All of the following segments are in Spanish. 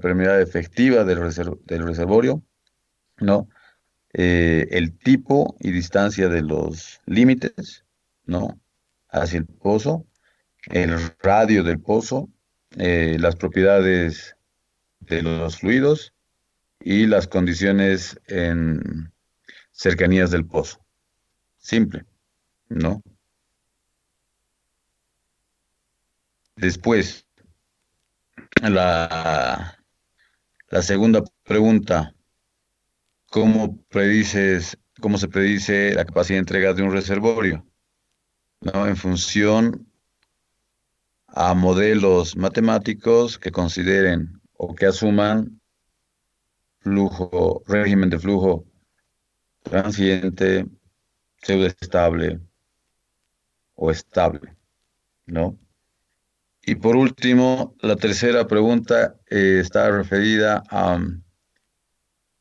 permeabilidad efectiva del reservorio, ¿no? El tipo y distancia de los límites, ¿no? Hacia el pozo, el radio del pozo, las propiedades de los fluidos y las condiciones en cercanías del pozo. Simple, ¿no? Después, la, la segunda pregunta, cómo se predice la capacidad de entrega de un reservorio? ¿No? En función a modelos matemáticos que consideren o que asuman régimen de flujo transiente, pseudoestable o estable, ¿no? Y por último, la tercera pregunta está referida a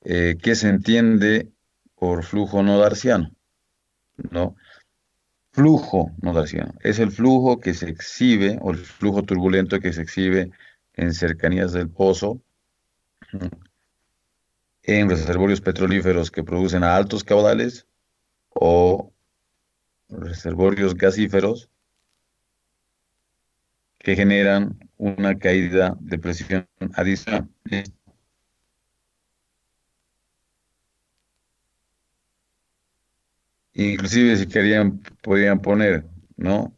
qué se entiende por flujo no darciano, ¿no? Flujo no darciano es el flujo que se exhibe o el flujo turbulento que se exhibe en cercanías del pozo, en reservorios petrolíferos que producen a altos caudales o reservorios gasíferos que generan una caída de presión adicional. Inclusive si querían, podrían poner, ¿no?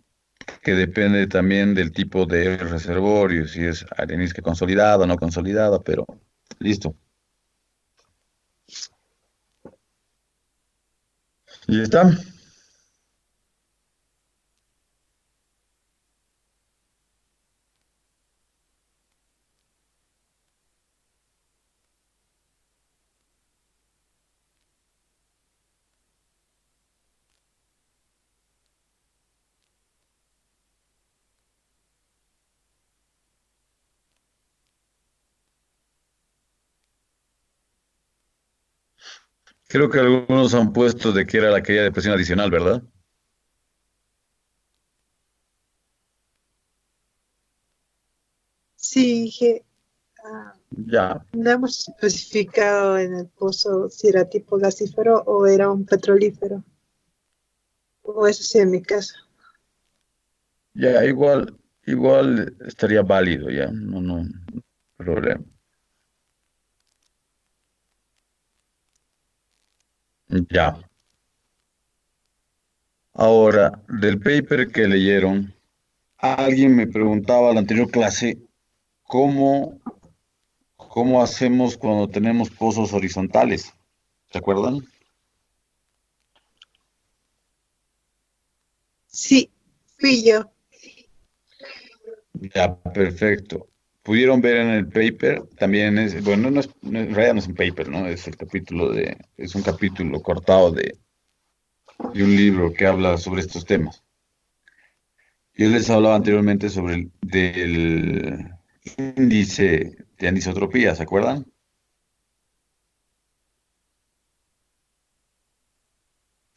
Que depende también del tipo de reservorio, si es arenisca consolidada o no consolidada, pero listo. Y está. Creo que algunos han puesto de que era la caída de presión adicional, ¿verdad? Sí, Ya, no hemos especificado en el pozo si era tipo gasífero o era un petrolífero, o eso sí en mi caso. ya, igual estaría válido, ya, no, problema. Ya. Ahora, del paper que leyeron, alguien me preguntaba en la anterior clase cómo, cómo hacemos cuando tenemos pozos horizontales. ¿Se acuerdan? Sí, fui yo. Ya, perfecto. Pudieron ver en el paper, también es, bueno, en realidad no es un paper, ¿no? Es un capítulo cortado de un libro que habla sobre estos temas. Yo les hablaba anteriormente sobre del índice de anisotropía, ¿se acuerdan?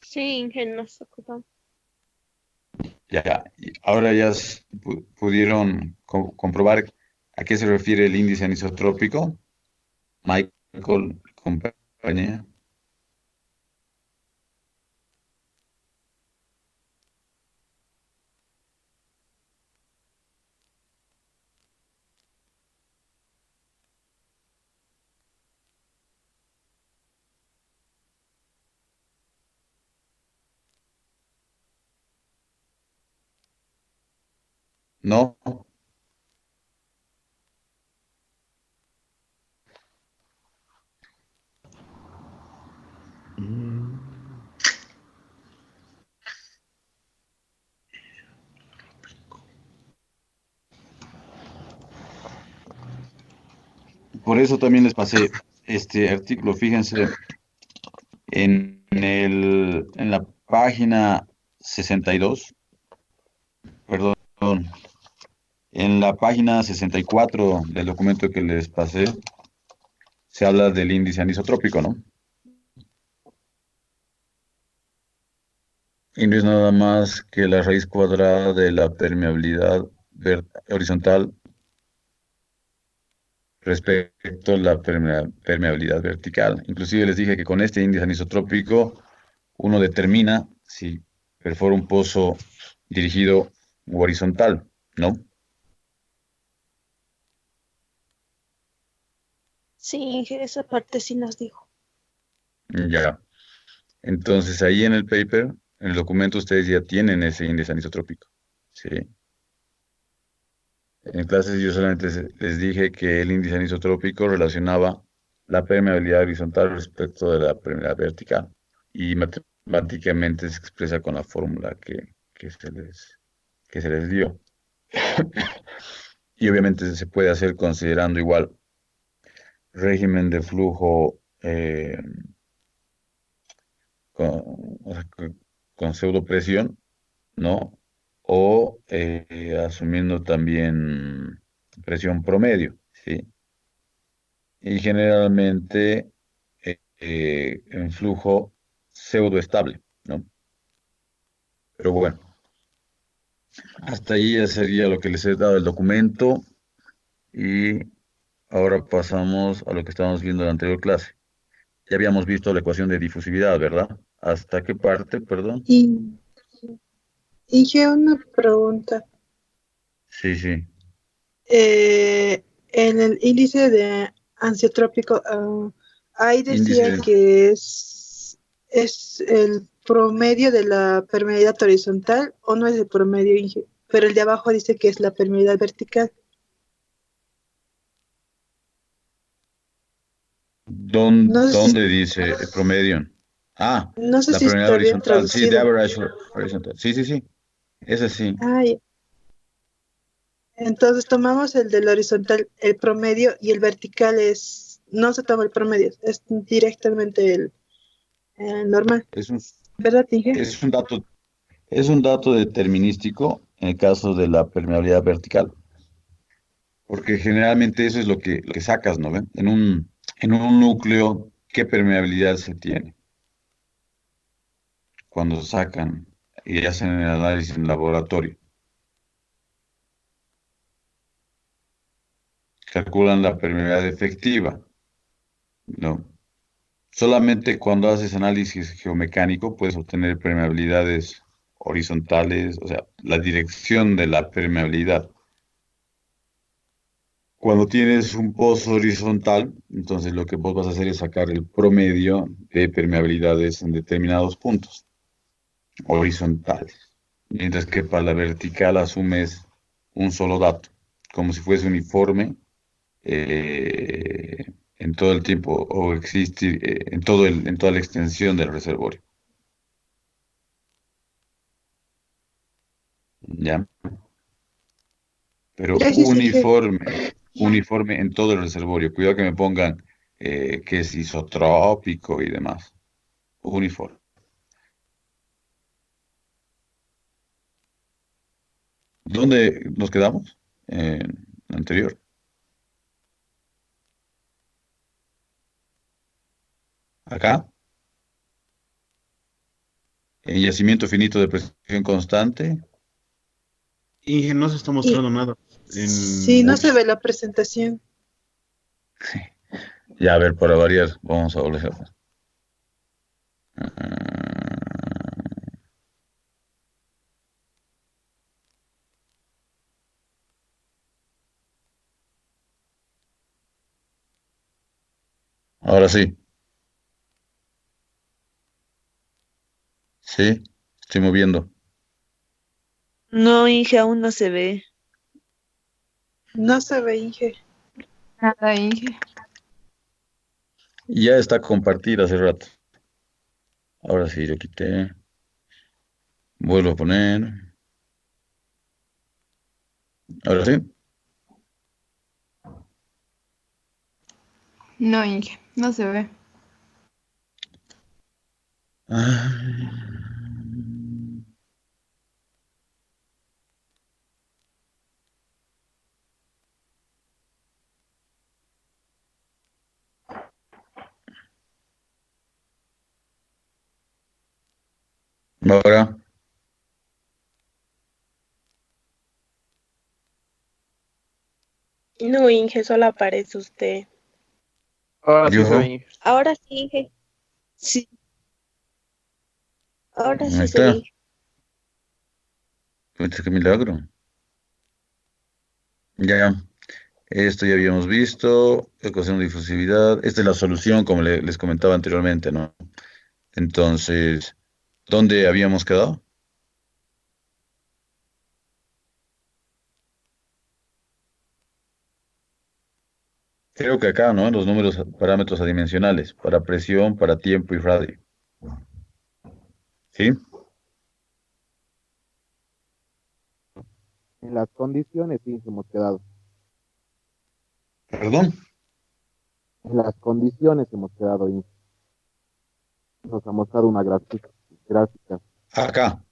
Sí, Inge, nos ocupamos. Ya, y ahora ya pudieron comprobar a qué se refiere el índice anisotrópico, Michael y compañía. ¿No? Mm. Por eso también les pasé este artículo. Fíjense, en la página 62, perdón, en la página 64 del documento que les pasé, se habla del índice anisotrópico, ¿no? Y no es nada más que la raíz cuadrada de la permeabilidad horizontal respecto a la permeabilidad vertical. Inclusive les dije que con este índice anisotrópico uno determina si perfora un pozo dirigido u horizontal, ¿no? Sí, Inge, esa parte sí nos dijo. Ya. Entonces ahí en el paper, en el documento, ustedes ya tienen ese índice anisotrópico. Sí. En clases yo solamente les dije que el índice anisotrópico relacionaba la permeabilidad horizontal respecto de la permeabilidad vertical. Y matemáticamente se expresa con la fórmula que se les dio. Y obviamente se puede hacer considerando igual régimen de flujo con, o sea, con pseudopresión, ¿no? O asumiendo también presión promedio, ¿sí? Y generalmente en flujo pseudoestable, ¿no? Pero bueno, hasta ahí ya sería lo que les he dado el documento y ahora pasamos a lo que estábamos viendo en la anterior clase. Ya habíamos visto la ecuación de difusividad, ¿verdad? ¿Hasta qué parte, perdón? Y, y yo una pregunta. Sí, sí. En el índice de ansiotrópico, ahí Índice decía que es el promedio de la permeabilidad horizontal o no es el promedio, pero el de abajo dice que es la permeabilidad vertical. No sé si, ¿Dónde dice el promedio? Ah, no sé la si permeabilidad está bien horizontal. Sí, the traducido. average horizontal. Sí, sí, sí. Ese sí. Ah, ya. Entonces tomamos el del horizontal, el promedio, y el vertical no se toma el promedio, es directamente el normal. Es un, ¿Verdad, Inge? es un dato, es un dato determinístico en el caso de la permeabilidad vertical. Porque generalmente eso es lo que sacas, ¿no ven? En un núcleo, ¿qué permeabilidad se tiene? Cuando sacan y hacen el análisis en laboratorio. Calculan la permeabilidad efectiva, ¿no? Solamente cuando haces análisis geomecánico puedes obtener permeabilidades horizontales, o sea, la dirección de la permeabilidad. Cuando tienes un pozo horizontal, entonces lo que vos vas a hacer es sacar el promedio de permeabilidades en determinados puntos horizontales. Mientras que para la vertical asumes un solo dato, como si fuese uniforme en todo el tiempo o existir en toda la extensión del reservorio. ¿Ya? Pero Gracias, Inge. uniforme en todo el reservorio. Cuidado que me pongan que es isotrópico y demás. Uniforme. ¿Dónde nos quedamos? En la anterior. Acá. En yacimiento finito de presión constante. Inge, no se está Y mostrando nada. si no se Ups. ve la presentación, Ya, a ver, para variar, vamos a volver. Ah, ahora sí. Sí, estoy moviendo. No, Inge, aún no se ve. no se ve, Inge. Nada, Inge. Ya está compartida hace rato. Ahora sí, lo quité. Vuelvo a poner. Ahora sí. No, Inge, no se ve. Ah, ahora. No, Inge, solo aparece usted. Ahora sí se ve, Yo, Inge. Ahora sí, Inge. Sí. Ahora ahí sí se ve, está. Inge. Pucha, qué milagro. Ya, esto ya habíamos visto, ecuación de difusividad. Esta es la solución, como les comentaba anteriormente, ¿no? Entonces, ¿dónde habíamos quedado? Creo que acá, ¿no? Los números, parámetros adimensionales, para presión, para tiempo y radio. ¿Sí? En las condiciones sí hemos quedado. ¿Perdón? En las condiciones hemos quedado y nos ha mostrado una gráfica. Acá.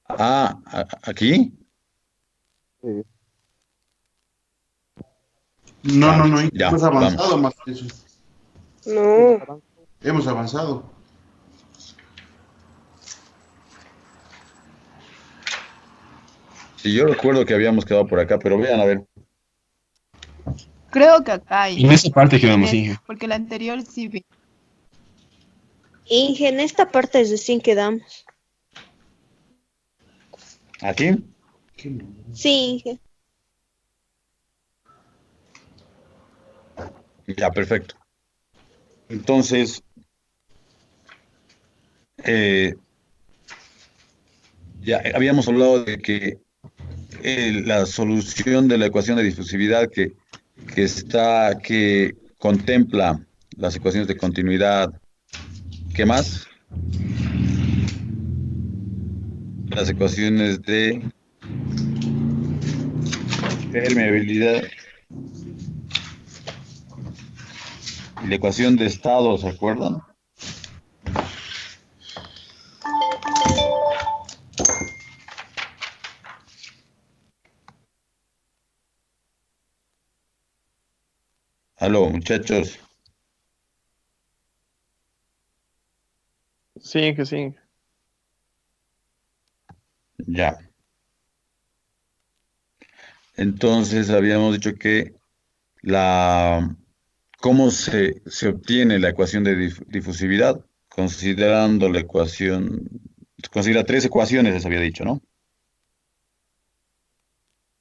Ah, ¿aquí? Sí, No, Ya, no, no, Inge, ya, hemos avanzado vamos. más que eso. No, Hemos avanzado. Sí, yo recuerdo que habíamos quedado por acá, pero vean, a ver. Creo que acá, En Inge. esa parte En quedamos, esta, Inge. porque la anterior sí vi. Inge, en esta parte es recién quedamos. ¿Aquí? ¿Qué no? Sí, Inge. Ya, perfecto. Entonces, eh, ya habíamos hablado de que la solución de la ecuación de difusividad que contempla las ecuaciones de continuidad, ¿qué más? Las ecuaciones de permeabilidad y la ecuación de estado, ¿se acuerdan? Aló, muchachos. Sí, Inge, sí, Inge. Ya. Entonces habíamos dicho que la ¿cómo se obtiene la ecuación de difusividad? Considerando la ecuación, considera tres ecuaciones, les había dicho, ¿no?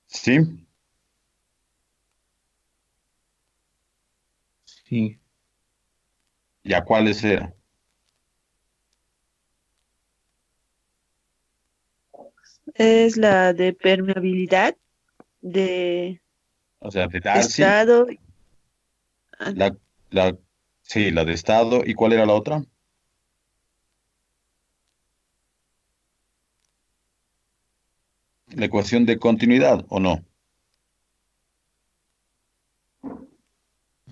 Sí, Sí. ¿ya cuáles eran? Es la de permeabilidad, de O sea, de Darcy, estado. ah, la, la, sí, la de estado, ¿y cuál era la otra? La ecuación de continuidad, ¿o no?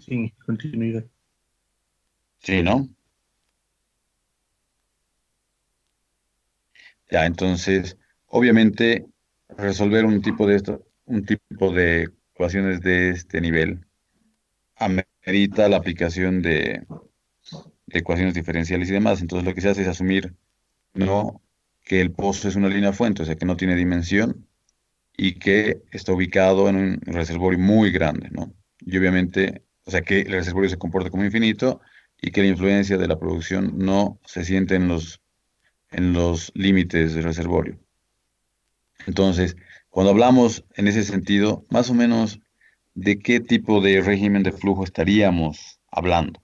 Sí, continuidad. Sí, ¿no? Ya, entonces, obviamente, resolver un tipo de ecuaciones de este nivel amerita la aplicación de ecuaciones diferenciales y demás. Entonces, lo que se hace es asumir, ¿no? Que el pozo es una línea fuente, o sea, que no tiene dimensión y que está ubicado en un reservorio muy grande, ¿no? Y obviamente, o sea, que el reservorio se comporta como infinito y que la influencia de la producción no se siente en los límites del reservorio. Entonces, cuando hablamos en ese sentido, más o menos, ¿de qué tipo de régimen de flujo estaríamos hablando?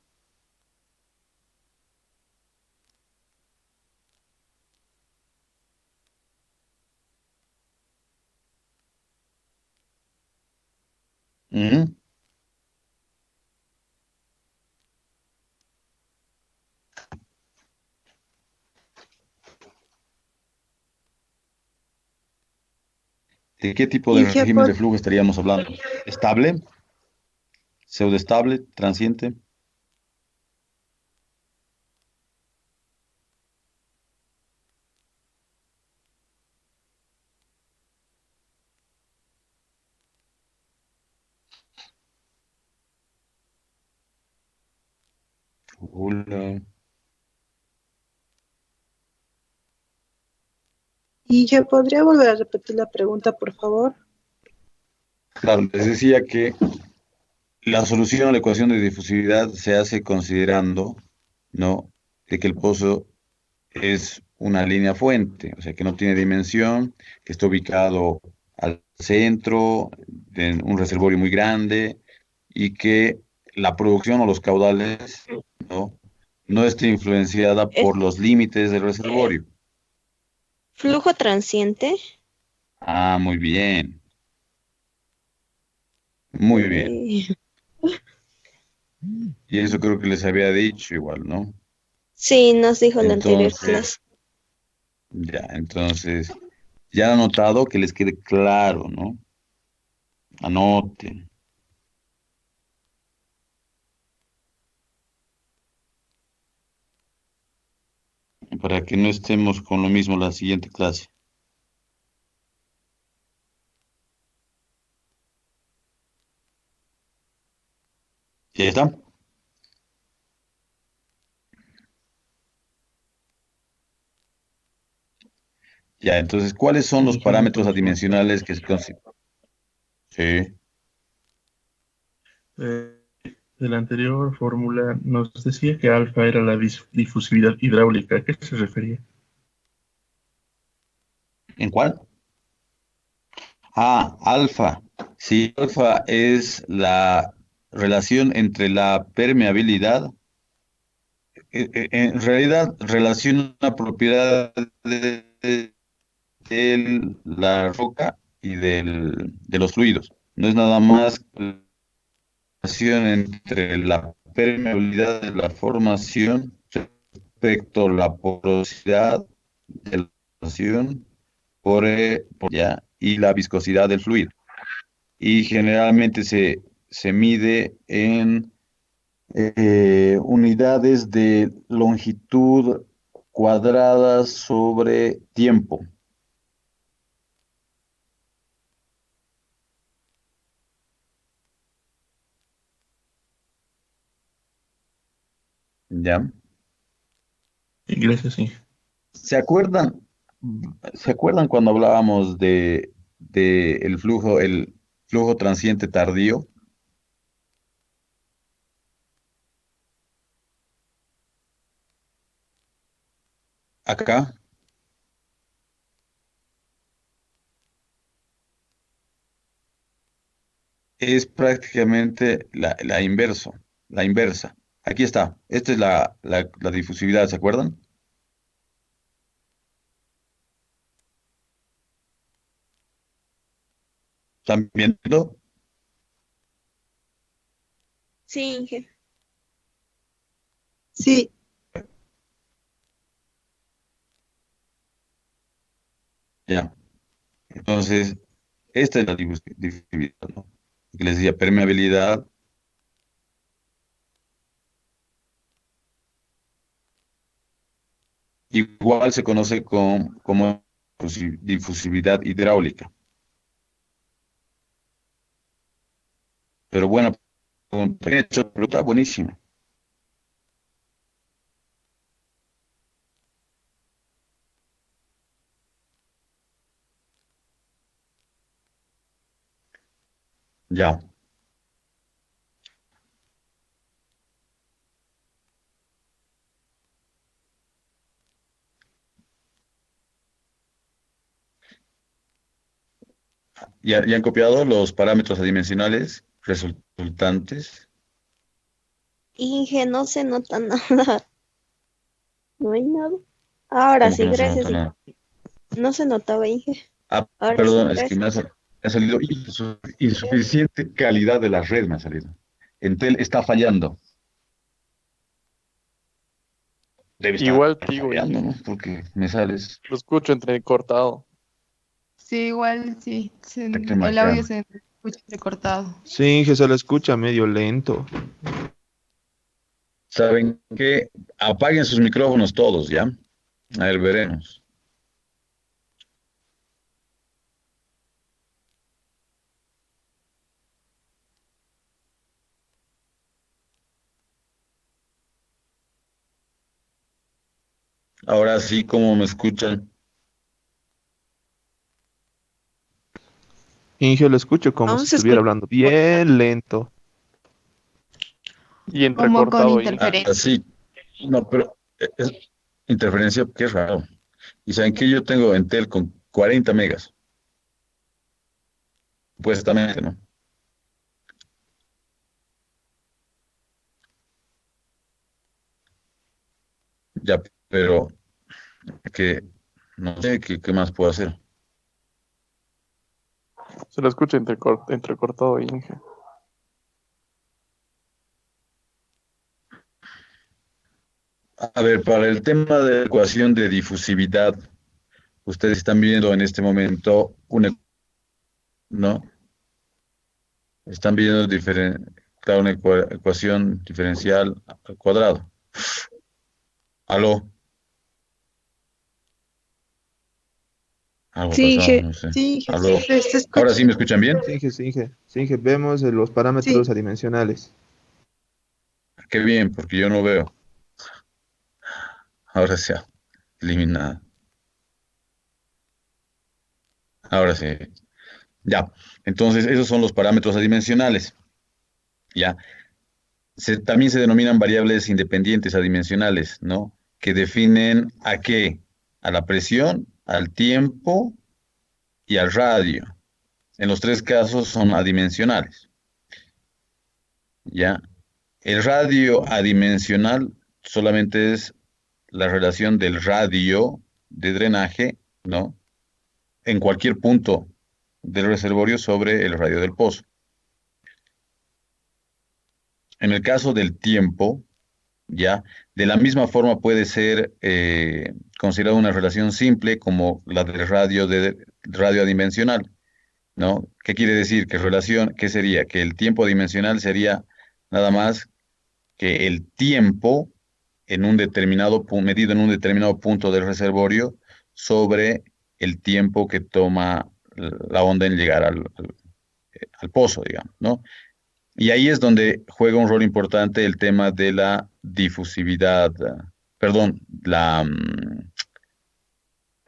Ujú. ¿De qué tipo de Inge, régimen de flujo estaríamos hablando? ¿Estable? ¿Pseudoestable? ¿Transiente? Hola. Inge, ¿podría volver a repetir la pregunta, por favor? Claro, les decía que la solución a la ecuación de difusividad se hace considerando, ¿no?, de que el pozo es una línea fuente, o sea, que no tiene dimensión, que está ubicado al centro de un reservorio muy grande y que la producción o los caudales, ¿no?, no está influenciada Es por los límites del reservorio. flujo transiente. Ah, muy bien. Eh, Y eso creo que les había dicho igual, ¿no? Sí, nos dijo la anterior Entonces, clase. entonces, ya han notado que les quede claro, ¿no? Anoten. Para que no estemos con lo mismo la siguiente clase. ¿Ya está? Ya, entonces, ¿cuáles son los Inge, una parámetros consulta. adimensionales que se consideran? Sí, Eh, de la anterior fórmula nos decía que alfa era la difusividad hidráulica. ¿A qué se refería? ¿en cuál? Ah, alfa. Sí, alfa es la relación entre la permeabilidad. En realidad, relaciona una propiedad de la roca y de los fluidos. No es nada más relación entre la permeabilidad de la formación respecto a la porosidad de la formación ya, y la viscosidad del fluido. Y generalmente se mide en unidades de longitud cuadradas sobre tiempo. ¿Ya? Gracias, Inge. ¿Se acuerdan? ¿Se acuerdan cuando hablábamos de el flujo transiente tardío? Acá es prácticamente la inversa. Aquí está. Esta es la difusividad, ¿se acuerdan? ¿Están viendo? Sí, Inge. Sí, Ya. Entonces, esta es la difusividad, ¿no? Que les decía permeabilidad. Igual se conoce como difusividad hidráulica. Pero bueno, hecho, pero está buenísimo. Ya. ¿Ya han copiado los parámetros adimensionales resultantes? Inge, no se nota nada. No hay nada. Ahora ¿Cómo que sí, no se gracias, nota Inge. nada? No se notaba, Inge. Ah, Ahora sí, perdón, es que gracias. me ha salido insuficiente calidad de la red, me ha salido. Entel está fallando. Debe estar Igual te digo, fallando, Inge. ¿no? Porque me sales, Lo escucho entrecortado. Sí, igual sí. estoy El audio marcando. se escucha recortado. Sí, Inge, se la escucha medio lento. ¿Saben qué? Apaguen sus micrófonos todos, ¿ya? A ver, veremos. Ahora sí, ¿cómo me escuchan? Inge, lo escucho como Aún si se estuviera escucha. hablando bien lento. Y Como con entrecortado, Inge. interferencia. Así, no, pero es interferencia, qué raro. Y saben que yo tengo Entel con 40 megas, supuestamente, ¿no? Ya, pero que no sé qué más puedo hacer. Se lo escucha entrecortado, Inge. A ver, para el tema de la ecuación de difusividad, ustedes están viendo en este momento ¿no? Están viendo claro, una ecuación diferencial al cuadrado. ¿Aló? Algo Sí, pasado, Inge. no sé. Sí, Inge, ¿Aló? se ¿Ahora escucha. sí me escuchan bien? Sí, Inge, vemos los Sí, parámetros adimensionales. Qué bien, porque yo no veo. Ahora se ha eliminado. Ahora sí. Ya. Entonces, esos son los parámetros adimensionales. Ya. También se denominan variables independientes adimensionales, ¿no? Que definen a qué, a la presión, al tiempo y al radio. En los tres casos son adimensionales, ¿ya? El radio adimensional solamente es la relación del radio de drenaje, ¿no? En cualquier punto del reservorio sobre el radio del pozo. En el caso del tiempo, ¿ya? De la misma forma puede ser considerada una relación simple como la del radio adimensional, ¿no? ¿Qué quiere decir? ¿Qué sería? Que el tiempo dimensional sería nada más que el tiempo en un medido en un determinado punto del reservorio sobre el tiempo que toma la onda en llegar al pozo, digamos, ¿no? Y ahí es donde juega un rol importante el tema de la difusividad, perdón,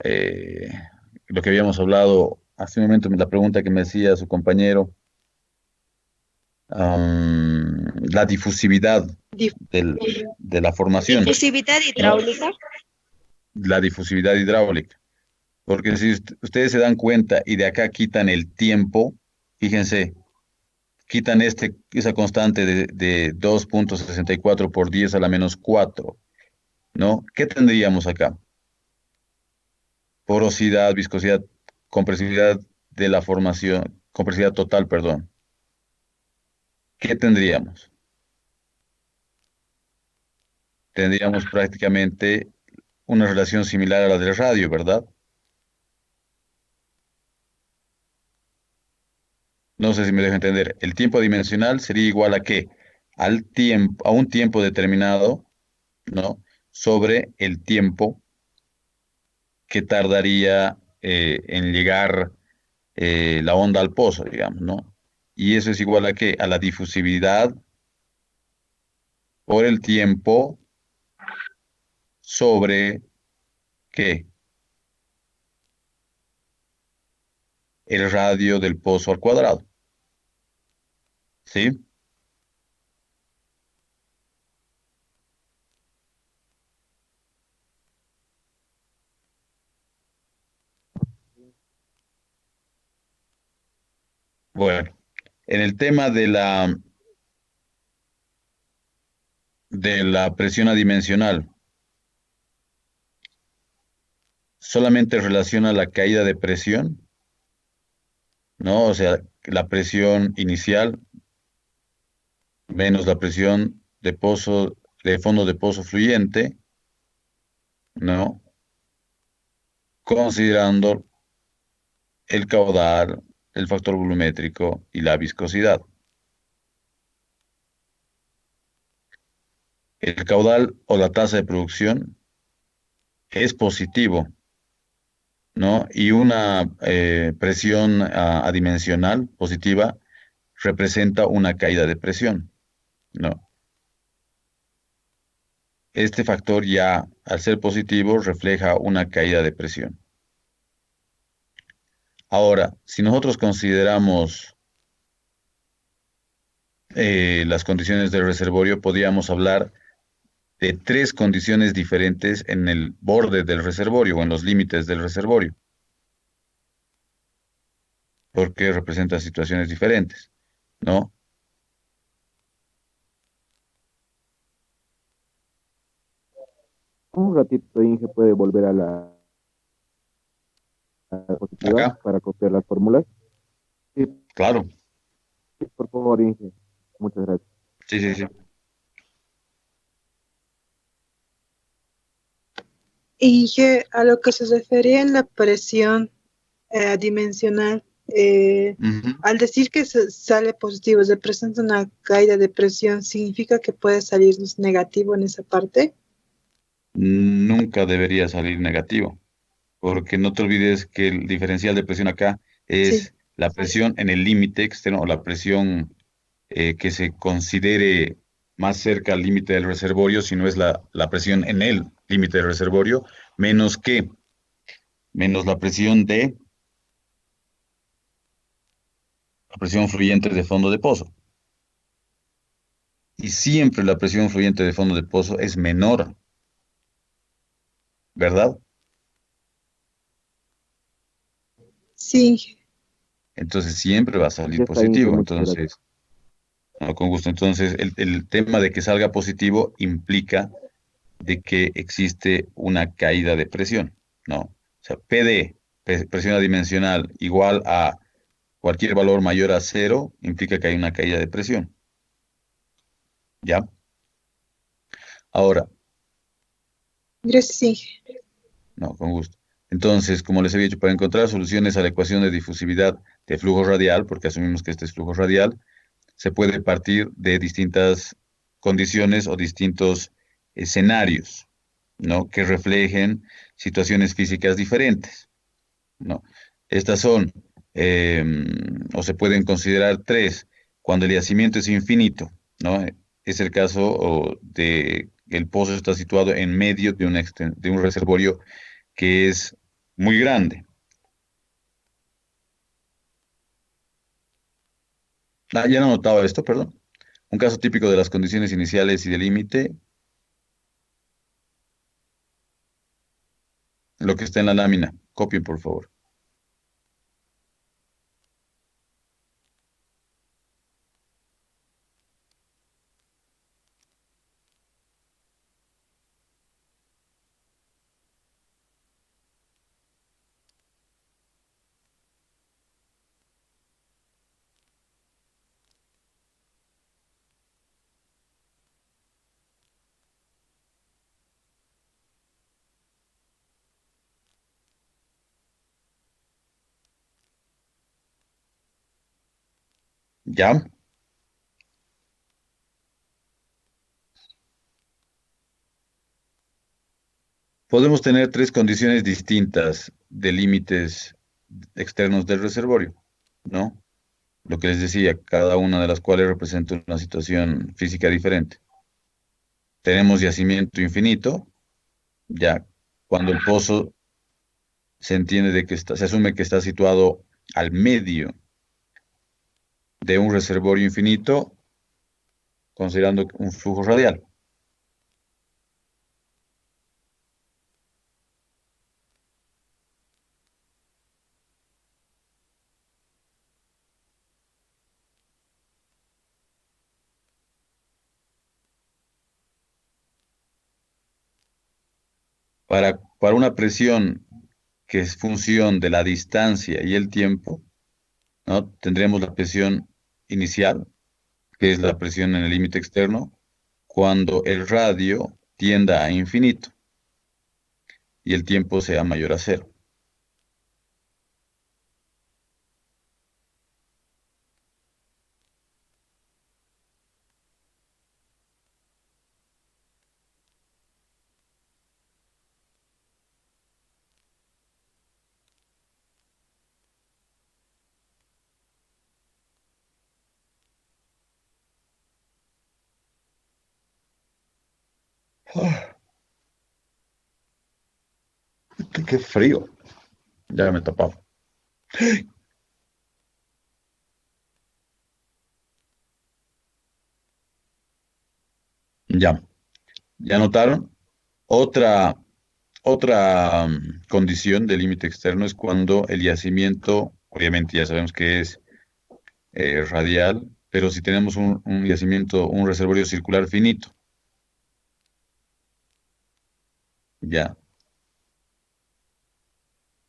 eh, lo que habíamos hablado hace un momento, la pregunta que me hacía su compañero, la difusividad dif- de la formación, Difusividad ¿no? hidráulica. La difusividad hidráulica. Porque si ustedes se dan cuenta y de acá quitan el tiempo, fíjense, quitan esa constante de 2,64 por 10 a la menos 4, ¿no? ¿Qué tendríamos acá? Porosidad, viscosidad, compresividad de la formación, compresividad total, perdón. ¿Qué tendríamos? Tendríamos prácticamente una relación similar a la del radio, ¿verdad? No sé si me dejo entender. El tiempo dimensional sería igual a qué? Al tiempo, a un tiempo determinado, ¿no? Sobre el tiempo que tardaría en llegar la onda al pozo, digamos, ¿no? Y eso es igual a qué? A la difusividad por el tiempo sobre qué? El radio del pozo al cuadrado, ¿sí? Bueno, en el tema de la presión adimensional, solamente relaciona la caída de presión, ¿no? O sea, la presión inicial menos la presión de fondo de pozo fluyente, ¿no? Considerando el caudal, el factor volumétrico y la viscosidad. El caudal o la tasa de producción es positivo, ¿no? Y una presión adimensional positiva representa una caída de presión, ¿no? Este factor ya, al ser positivo, refleja una caída de presión. Ahora, si nosotros consideramos las condiciones del reservorio, podríamos hablar de tres condiciones diferentes en el borde del reservorio o en los límites del reservorio, porque representan situaciones diferentes, ¿no? Un ratito, Inge, puede volver a la diapositiva Acá, para copiar las fórmulas. Sí, claro, por favor, Inge. Muchas gracias. sí, sí, sí. Y que a lo que se refería en la presión dimensional, Ujú. al decir que sale positivo, representa una caída de presión, ¿significa que puede salir negativo en esa parte? Nunca debería salir negativo, porque no te olvides que el diferencial de presión acá Sí, es la presión en el límite externo o la presión que se considere más cerca al límite del reservorio, si no es la presión en el límite del reservorio, menos que, menos la presión fluyente de fondo de pozo. Y siempre la presión fluyente de fondo de pozo es menor, ¿verdad? sí, Entonces siempre va a salir Ya está, Inge, positivo. muchas gracias. Entonces, no, con gusto. Entonces, el tema de que salga positivo implica de que existe una caída de presión, ¿no? O sea, PD, presión adimensional, igual a cualquier valor mayor a cero, implica que hay una caída de presión, ¿ya? Ahora, gracias, Inge. no, con gusto. Entonces, como les había dicho, para encontrar soluciones a la ecuación de difusividad de flujo radial, porque asumimos que este es flujo radial, se puede partir de distintas condiciones o distintos escenarios, ¿no? Que reflejen situaciones físicas diferentes, ¿no? Estas son, eh, o se pueden considerar tres, cuando el yacimiento es infinito, ¿no? Es el caso de el pozo está situado en medio de de un reservorio que es muy grande. Ah, ya no he notado esto, perdón. Un caso típico de las condiciones iniciales y de límite, lo que está en la lámina. Copien, por favor. ¿Ya? Podemos tener tres condiciones distintas de límites externos del reservorio, ¿no? Lo que les decía, cada una de las cuales representa una situación física diferente. Tenemos yacimiento infinito, ya cuando el pozo se entiende de que está, se asume que está situado al medio de un reservorio infinito, considerando un flujo radial. Para una presión que es función de la distancia y el tiempo, ¿no? Tendremos la presión inicial, que es la presión en el límite externo, cuando el radio tienda a infinito y el tiempo sea mayor a cero. Ah, qué frío. Ya me tapaba. Ya, ya notaron. Otra, otra condición del límite externo es cuando el yacimiento, obviamente ya sabemos que es radial, pero si tenemos un yacimiento, un reservorio circular finito, ya,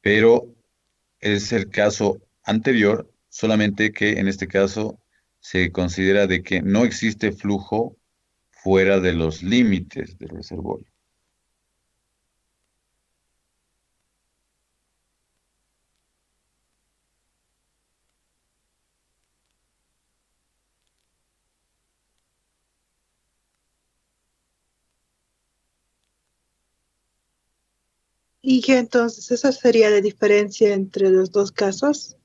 pero es el caso anterior, solamente que en este caso se considera de que no existe flujo fuera de los límites del reservorio. Y que entonces esa sería la diferencia entre los dos casos,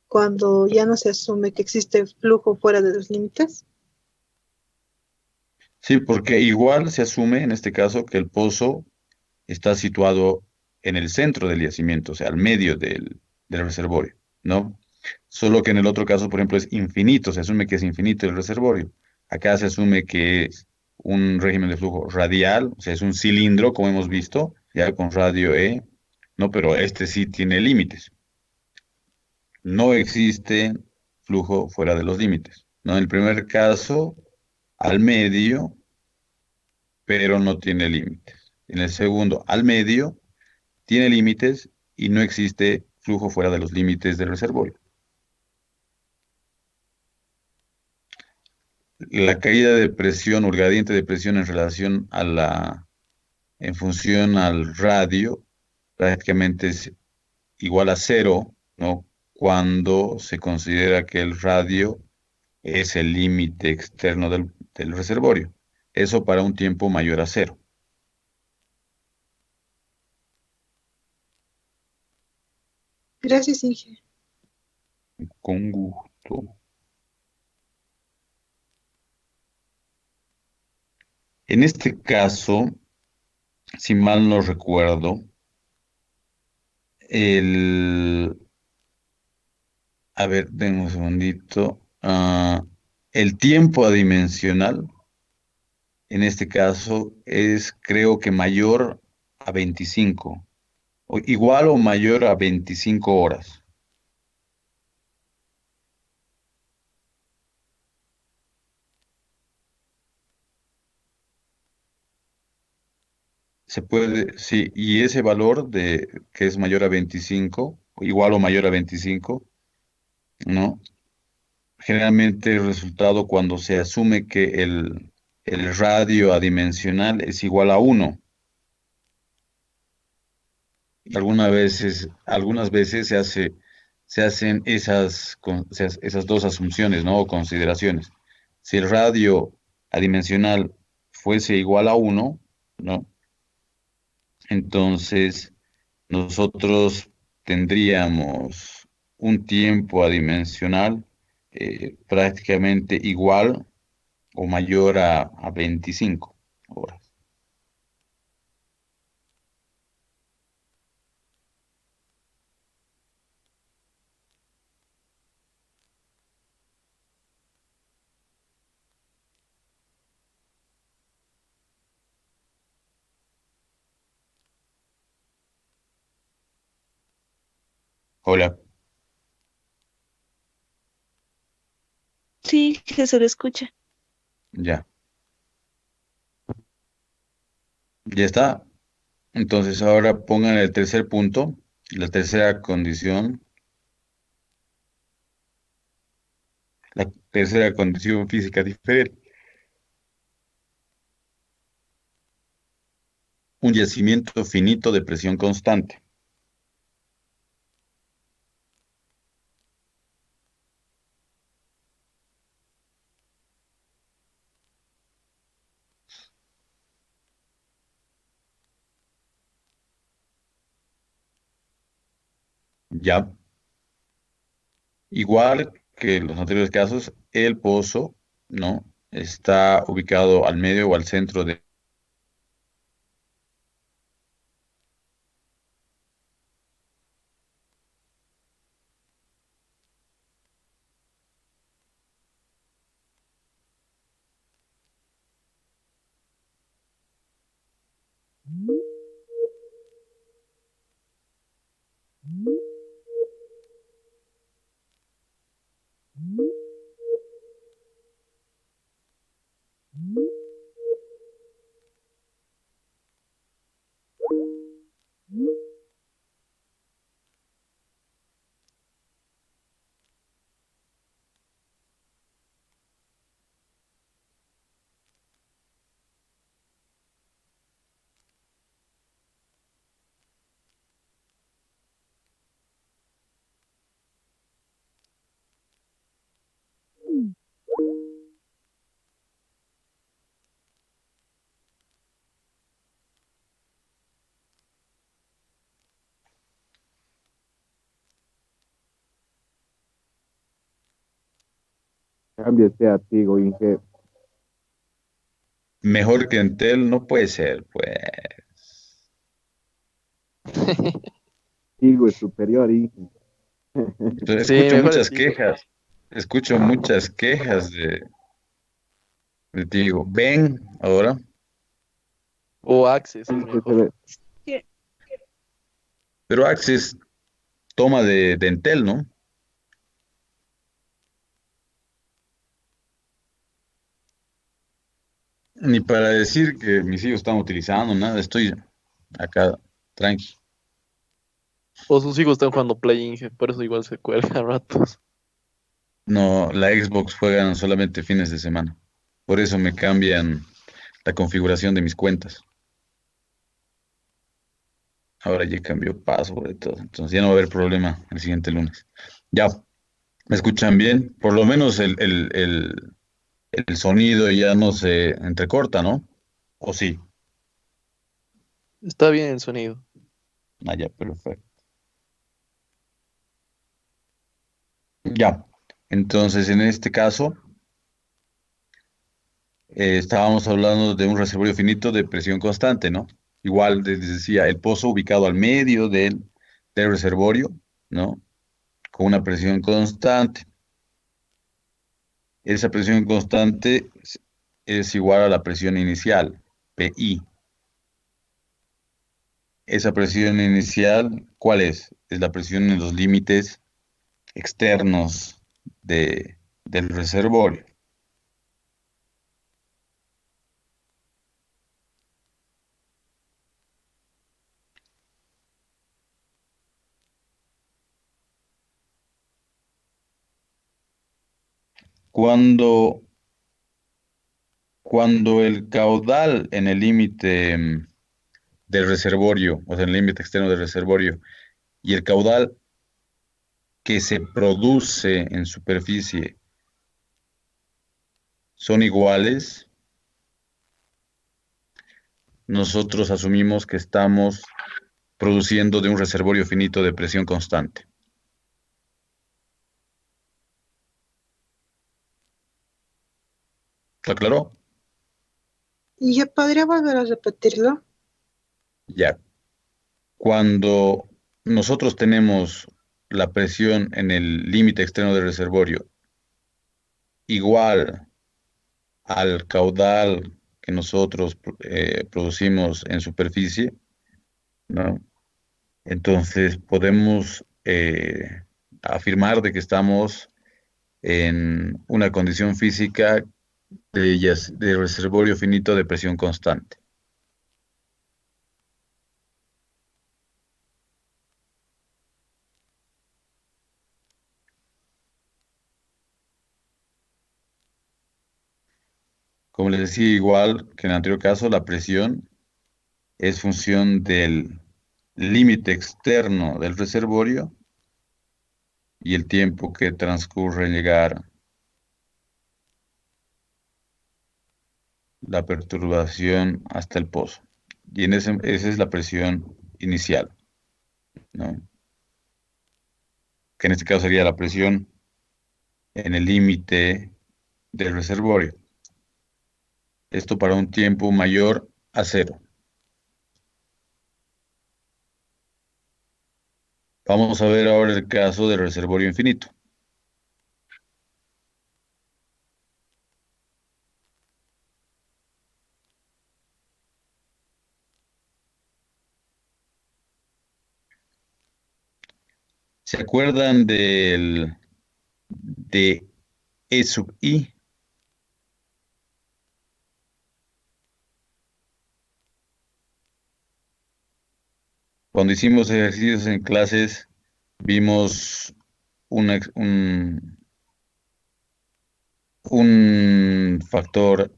cuando ya no se asume que existe flujo fuera de los límites. Sí, porque igual se asume en este caso que el pozo está situado en el centro del yacimiento, o sea, al medio del reservorio, ¿no? Solo que en el otro caso, por ejemplo, es infinito, se asume que es infinito el reservorio. Acá se asume que es un régimen de flujo radial, o sea, es un cilindro, como hemos visto, ya con radio E, ¿no? Pero este sí tiene límites. No existe flujo fuera de los límites, ¿no? En el primer caso, al medio, pero no tiene límites. En el segundo, al medio, tiene límites y no existe flujo fuera de los límites del reservorio. La caída de presión o el gradiente de presión en relación a en función al radio, prácticamente es igual a cero, ¿no? Cuando se considera que el radio es el límite externo del reservorio. Eso para un tiempo mayor a cero. Gracias, Inge. Con gusto. En este caso, si mal no recuerdo, el, a ver, denme un segundito. El tiempo adimensional, en este caso, es creo que mayor a 25, o igual o mayor a 25 horas. Se puede, sí, y ese valor de que es mayor a 25, o igual o mayor a 25, ¿no? Generalmente el resultado cuando se asume que el radio adimensional es igual a uno. Algunas veces se hacen esas dos asunciones, ¿no? O consideraciones. Si el radio adimensional fuese igual a uno, ¿no? Entonces nosotros tendríamos un tiempo adimensional prácticamente igual o mayor a 25 horas. Hola, Sí, que se lo escucha. ya, ya está. Entonces ahora pongan el tercer punto, la tercera condición, la tercera condición física diferente. Un yacimiento finito de presión constante. Ya, igual que en los anteriores casos, el pozo, ¿no? Está ubicado al medio o al centro de... Cámbiese a Tigo, Inge. Mejor que Entel no puede ser, pues. Tigo es superior, Inge. Pero Sí, mejor es Tigo. escucho muchas quejas de Tigo. Ven ahora, O Access es Inge se mejor. ve. ¿Qué? pero Access toma de Entel, ¿no? Ni para decir que mis hijos están utilizando nada, estoy acá tranqui. O sus hijos están jugando Play Inge, por eso igual se cuelga a ratos. No, la Xbox juegan solamente fines de semana. Por eso me cambian la configuración de mis cuentas. Ahora ya cambió password y todo. Entonces ya no va a haber problema el siguiente lunes. Ya, ¿me escuchan bien? Por lo menos el sonido ya no se entrecorta, ¿no? ¿O sí? Está bien el sonido. Ah, ya, perfecto. Ya. Entonces, en este caso, estábamos hablando de un reservorio finito de presión constante, ¿no? Igual les decía, el pozo ubicado al medio del reservorio, ¿no? Con una presión constante. Esa presión constante es igual a la presión inicial, PI. Esa presión inicial, ¿cuál es? Es la presión en los límites externos del reservorio. Cuando, cuando el caudal en el límite del reservorio, o sea, en el límite externo del reservorio, y el caudal que se produce en superficie son iguales, nosotros asumimos que estamos produciendo de un reservorio finito de presión constante. ¿Está claro? Inge, ¿podría volver a repetirlo? Ya. Cuando nosotros tenemos la presión en el límite externo del reservorio igual al caudal que nosotros producimos en superficie, ¿no? Entonces podemos afirmar de que estamos en una condición física de reservorio finito de presión constante. Como les decía, igual que en el anterior caso, la presión es función del límite externo del reservorio y el tiempo que transcurre en llegar la perturbación hasta el pozo. Y esa es la presión inicial, ¿no? Que en este caso sería la presión en el límite del reservorio. Esto para un tiempo mayor a cero. Vamos a ver ahora el caso del reservorio infinito. ¿Se acuerdan de E sub I? Cuando hicimos ejercicios en clases, vimos una ex- un factor,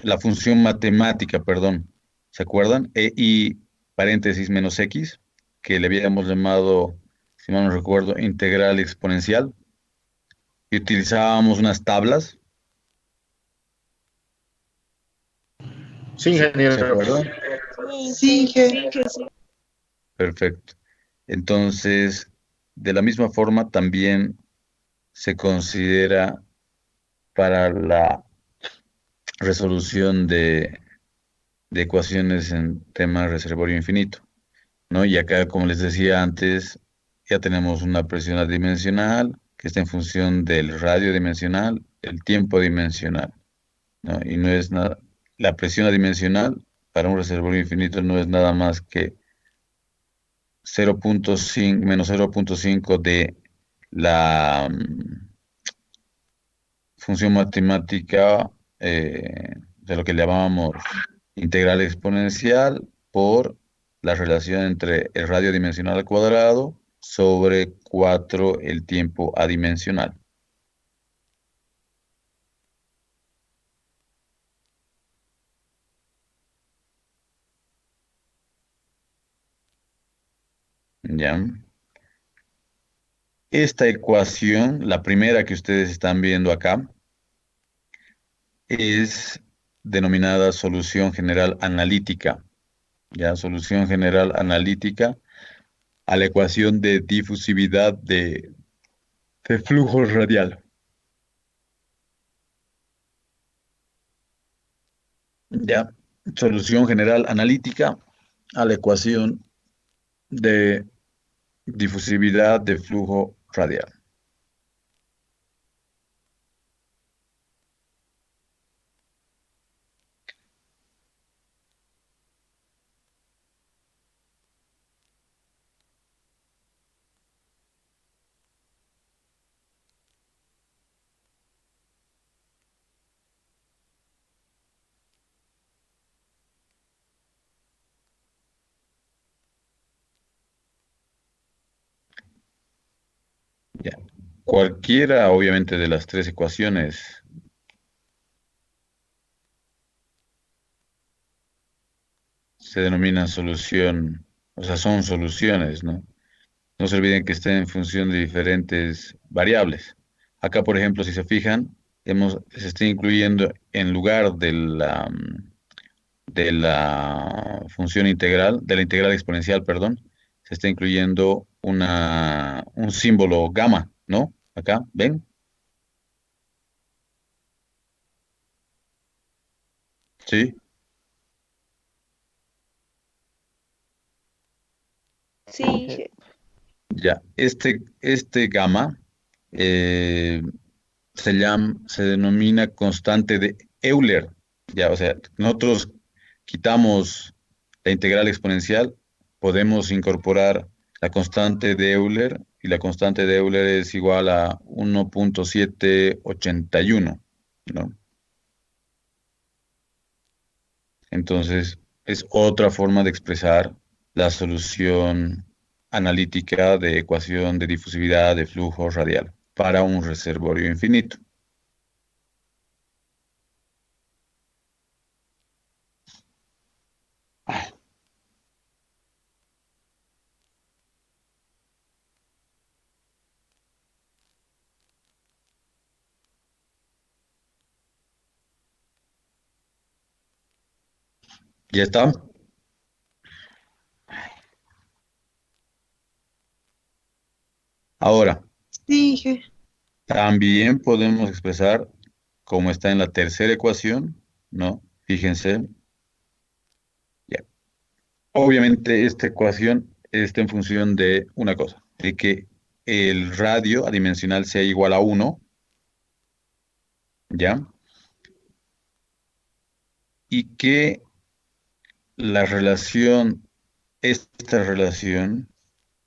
la función matemática, perdón. ¿Se acuerdan? E I paréntesis menos X, que le habíamos llamado, si mal no recuerdo, integral exponencial. Y utilizábamos unas tablas. Sí, ¿Se ingeniero. acuerdan? Sí, Inge. Sí, Inge, sí. Perfecto. Entonces, de la misma forma, también se considera para la resolución de ecuaciones en tema reservorio infinito, ¿no? Y acá, como les decía antes, ya tenemos una presión adimensional que está en función del radio dimensional, el tiempo dimensional, ¿no? Y no es nada, la presión adimensional para un reservorio infinito no es nada más que 0,5 menos 0,5 de la función matemática de lo que llamábamos integral exponencial por la relación entre el radio dimensional al cuadrado sobre 4 el tiempo adimensional. ¿Ya? Esta ecuación, la primera que ustedes están viendo acá, es denominada solución general analítica. ¿Ya? Solución general analítica a la ecuación de difusividad de flujo radial. ¿Ya? Solución general analítica a la ecuación de difusividad de flujo radial. ¿Ya? Cualquiera, obviamente, de las tres ecuaciones se denomina solución, o sea, son soluciones, ¿no? No se olviden que están en función de diferentes variables. Acá, por ejemplo, si se fijan, se está incluyendo en lugar de la función integral, de la integral exponencial, perdón, se está incluyendo un símbolo gamma, ¿no? Acá, ¿ven? Sí, Sí, Inge. ya. Este gamma eh, se denomina constante de Euler. Ya, o sea, nosotros quitamos la integral exponencial, podemos incorporar la constante de Euler y la constante de Euler es igual a 1,781, ¿no? Entonces, es otra forma de expresar la solución analítica de ecuación de difusividad de flujo radial para un reservorio infinito. ¿Ya está? Ahora, Sí, Inge. también podemos expresar como está en la tercera ecuación, ¿no? Fíjense, ya. Obviamente esta ecuación está en función de una cosa, de que el radio adimensional sea igual a 1, ¿ya? Y que la relación, esta relación,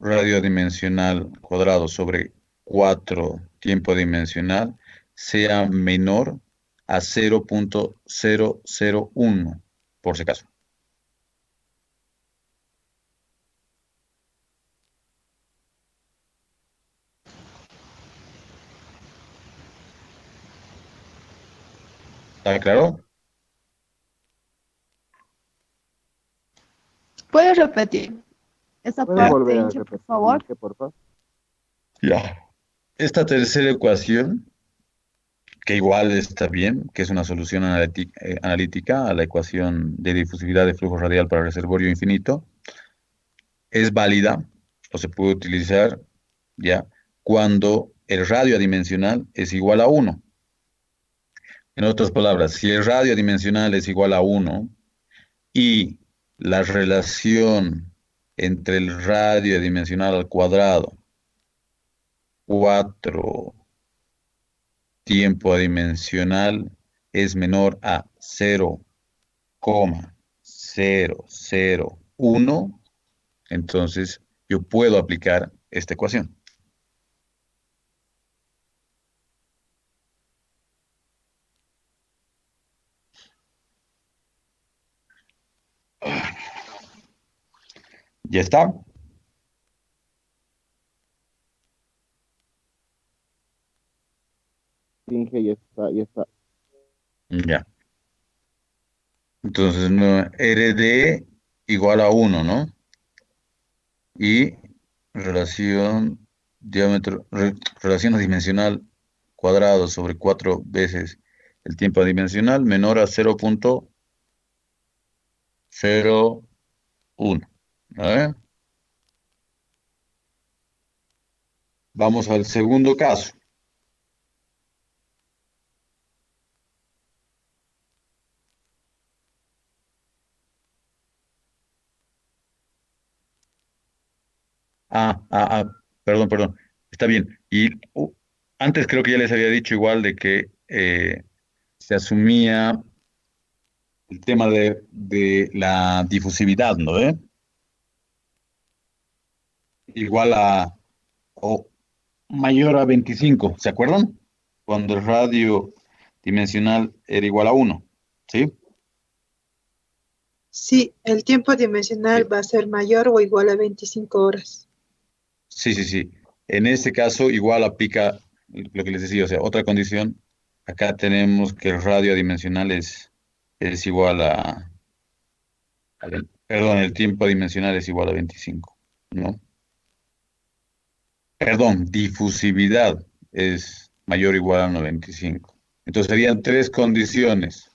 radio dimensional cuadrado sobre 4 tiempo dimensional, sea menor a 0,001, por si acaso. ¿Está claro? ¿Puedes repetir esa ¿Puedes Ya, parte, volver a Inge, por repetir, favor? Inge, por favor? ya. Esta tercera ecuación, que igual está bien, que es una solución analítica a la ecuación de difusividad de flujo radial para reservorio infinito, es válida o se puede utilizar ya cuando el radio adimensional es igual a 1. En otras palabras, si el radio dimensional es igual a uno y la relación entre el radio dimensional al cuadrado, 4 tiempo adimensional es menor a 0,001, entonces yo puedo aplicar esta ecuación. ¿Ya está? Sí, Inge, ya está, ya está. Ya. Entonces, no, RD igual a uno, ¿no? Y relación adimensional cuadrado sobre 4 veces el tiempo adimensional menor a 0,01. A ver, vamos al segundo caso. Perdón, perdón. Está bien. Y antes creo que ya les había dicho igual de que se asumía el tema de la difusividad, ¿no? Igual a o mayor a 25, ¿se acuerdan? Cuando el radio dimensional era igual a uno, ¿sí? Sí, el tiempo dimensional Sí, va a ser mayor o igual a 25 horas. sí, sí, sí. En este caso igual aplica lo que les decía, o sea, otra condición. Acá tenemos que el radio dimensional es igual perdón, el tiempo dimensional es igual a 25, ¿no? Perdón, difusividad es mayor o igual a 95. Entonces serían tres condiciones.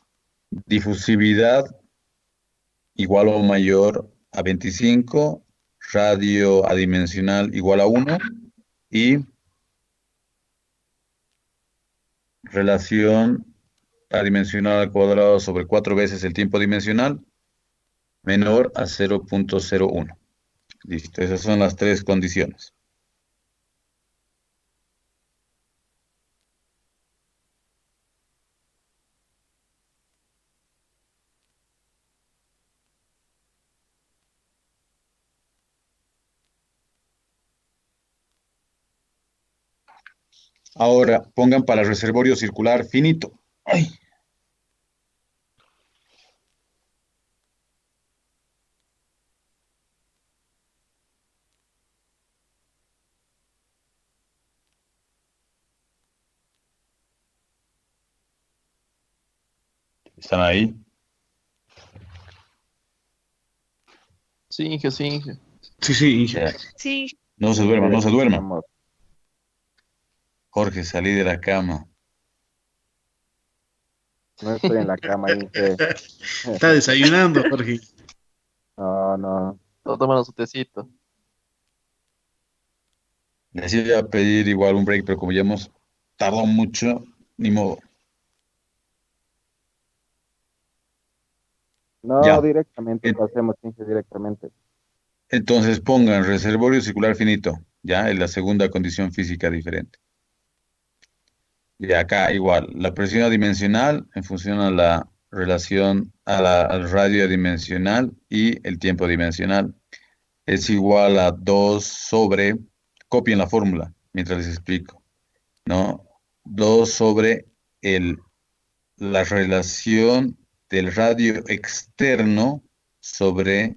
Difusividad igual o mayor a 25, radio adimensional igual a uno y relación adimensional al cuadrado sobre 4 veces el tiempo dimensional menor a 0,01. Listo, esas son las tres condiciones. Ahora pongan para reservorio circular finito. Ay, ¿están ahí? Sí, Inge, sí, Inge. Sí, sí, Inge. Ya. Sí, No se Sí, duerman, no se duerman. estamos. Jorge, salí de la cama. No estoy en la cama, Inge. Está desayunando, Jorge. No, no. Está tomando su tecito. Les iba a pedir igual un break, pero como ya hemos tardado mucho, ni modo. No, Ya. directamente, En- pasemos, Inge, directamente. Entonces pongan reservorio circular finito, ya, en la segunda condición física diferente. Y acá igual, la presión adimensional en función a la relación al radio dimensional y el tiempo dimensional es igual a 2 sobre, copien la fórmula mientras les explico, ¿no? 2 sobre el, la relación del radio externo sobre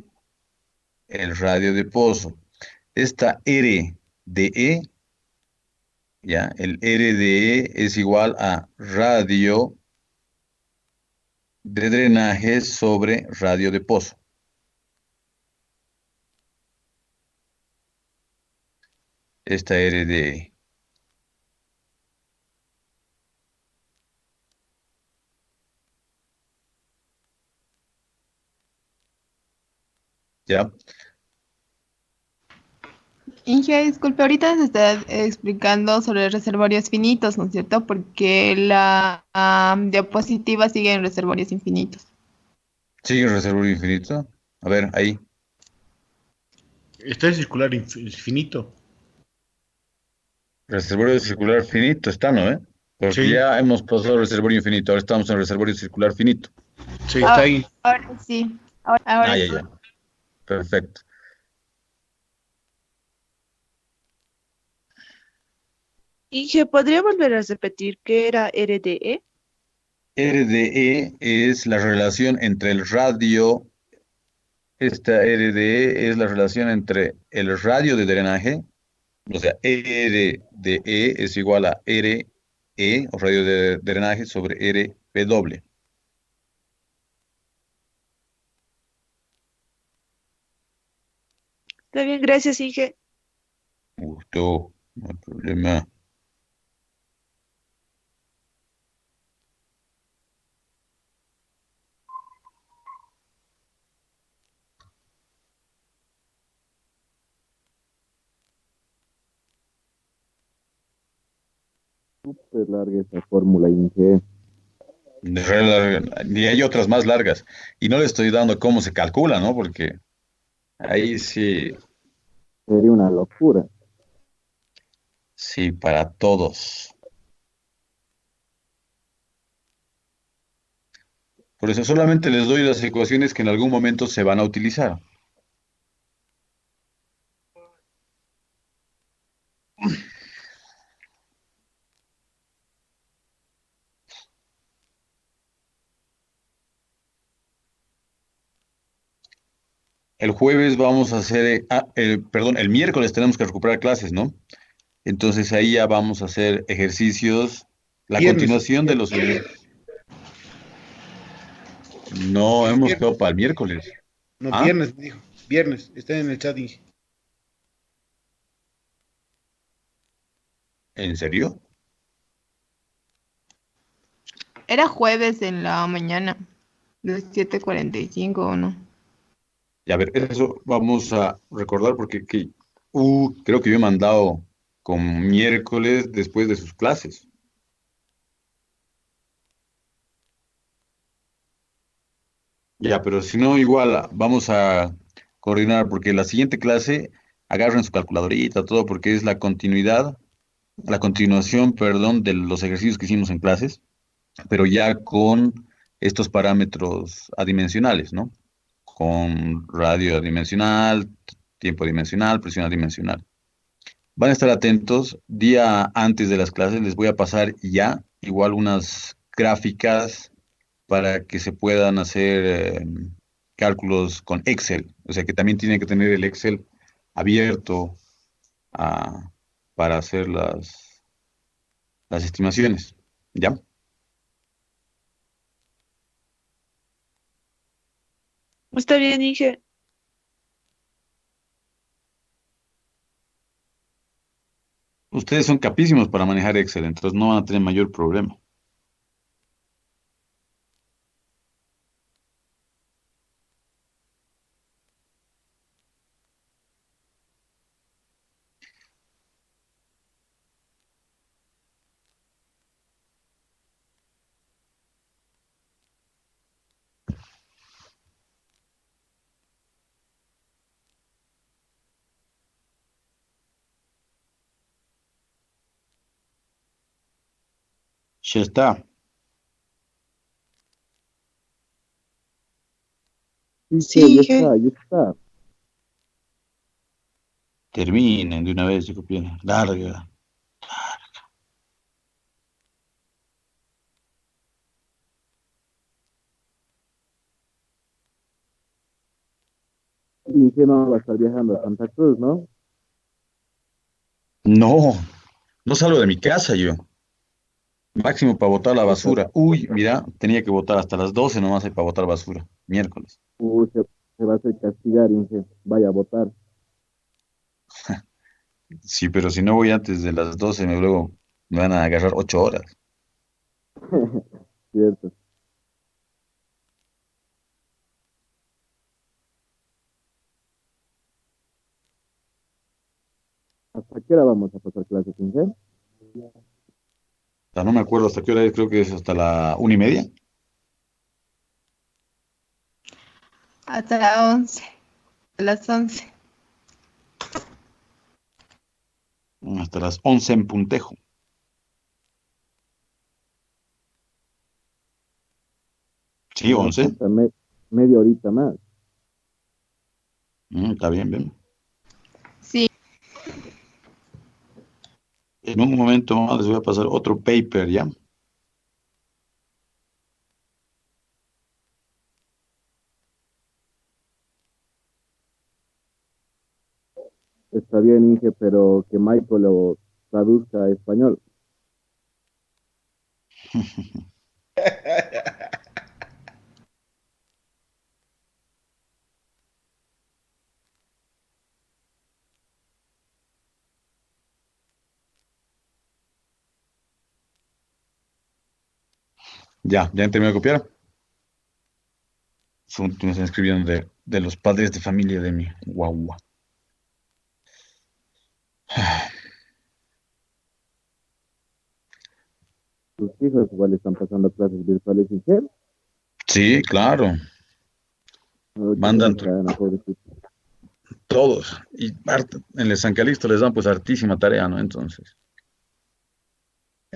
el radio de pozo. Esta R de E, ya, el R de E es igual a radio de drenaje sobre radio de pozo. Esta R de E. ¿Ya? Inge, disculpe, ahorita se está explicando sobre reservorios finitos, ¿no es cierto? Porque la diapositiva sigue en reservorios infinitos. ¿Sigue el reservorio infinito? A ver, ahí. Está el circular infinito. Reservorio circular finito está, ¿no? Porque Sí, ya hemos pasado el reservorio infinito, ahora estamos en el reservorio circular finito. sí, está Ahora, ahí. ahora sí, ahora Ah, ya, sí. ya. Perfecto. Inge, ¿podría volver a repetir qué era RDE? RDE es la relación entre el radio, esta RDE es la relación entre el radio de drenaje, o sea, RDE es igual a RE, o radio de drenaje, sobre RW. Está bien, gracias, Inge. Me gustó, no hay problema. Súper larga esa fórmula, Inge. Y hay otras más largas. Y no le estoy dando cómo se calcula, ¿no? Porque ahí sí, Sería una locura. sí, para todos. Por eso solamente les doy las ecuaciones que en algún momento se van a utilizar. El jueves vamos a hacer, perdón, el miércoles tenemos que recuperar clases, ¿no? Entonces ahí ya vamos a hacer ejercicios, la Viernes, continuación de los ejercicios. No, hemos viernes. quedado para el miércoles. No, ¿Ah? viernes, me dijo. Viernes, está en el chat, Inge. ¿En serio? Era jueves en la mañana, de 7:45, ¿o no? Y a ver, eso vamos a recordar porque creo que yo he mandado con miércoles después de sus clases. Ya, pero si no, igual vamos a coordinar porque la siguiente clase agarren su calculadorita, todo, porque es la continuación, perdón, de los ejercicios que hicimos en clases, pero ya con estos parámetros adimensionales, ¿no? Con radio adimensional, tiempo dimensional, presión adimensional. Van a estar atentos. Día antes de las clases les voy a pasar ya igual unas gráficas para que se puedan hacer cálculos con Excel. O sea que también tienen que tener el Excel abierto ah, para hacer las estimaciones. ¿Ya? Está bien, Inge. Ustedes son capísimos para manejar Excel, entonces no van a tener mayor problema. Ya está. Inge, Sí, ya Inge. está, ya está. Terminen de una vez, yo copié. Larga. Inge no va a estar viajando a Santa Cruz, ¿no? No, no salgo de mi casa yo. Máximo para botar la Esa, basura. Uy, mira, tenía que votar hasta las 12 nomás hay para botar basura. Miércoles. se va a hacer castigar, Inge. Vaya a votar. Sí, pero si no voy antes de las 12, luego me van a agarrar 8 horas. Cierto. ¿Hasta qué hora vamos a pasar clases, Inge? sea, no me acuerdo hasta qué hora es, creo que es hasta la 1:30. Hasta las 11. A las 11. Hasta las 11 en puntejo. Sí, Nos 11. falta media horita más. Está bien, bien. Sí. En un momento más les voy a pasar otro paper, ¿ya? Está bien, Inge, pero que Michael lo traduzca a español. Ya terminé de copiar. Me están escribiendo de los padres de familia de mi guagua. Tus hijos igual están pasando clases virtuales, Inge. Sí, claro. No, qué Mandan bacana, pobrecito. todos. Y en el San Calixto les dan pues hartísima tarea, ¿no? Entonces.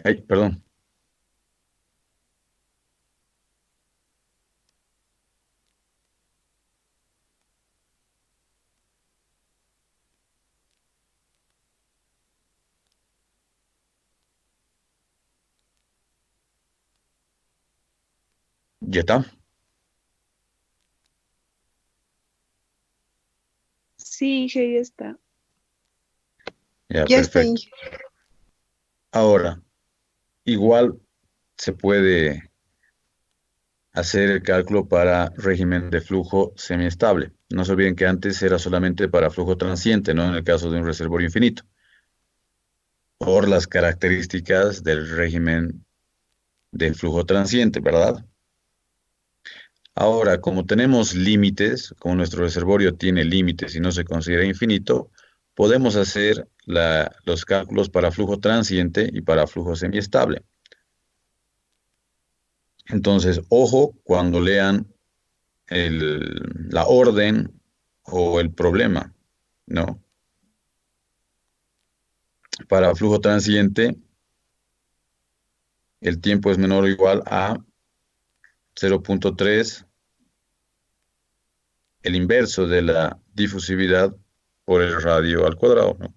Ay, perdón. Ya está. Sí, Inge, ya está. Ya, Ya está, perfecto. Inge. Ahora, igual se puede hacer el cálculo para régimen de flujo semiestable. No se olviden que antes era solamente para flujo transiente, ¿no? En el caso de un reservorio infinito, por las características del régimen de flujo transiente, ¿verdad? Ahora, como tenemos límites, como nuestro reservorio tiene límites y no se considera infinito, podemos hacer los cálculos para flujo transiente y para flujo semiestable. Entonces, ojo cuando lean la orden o el problema, ¿no? Para flujo transiente, el tiempo es menor o igual a 0,3, el inverso de la difusividad por el radio al cuadrado, ¿no?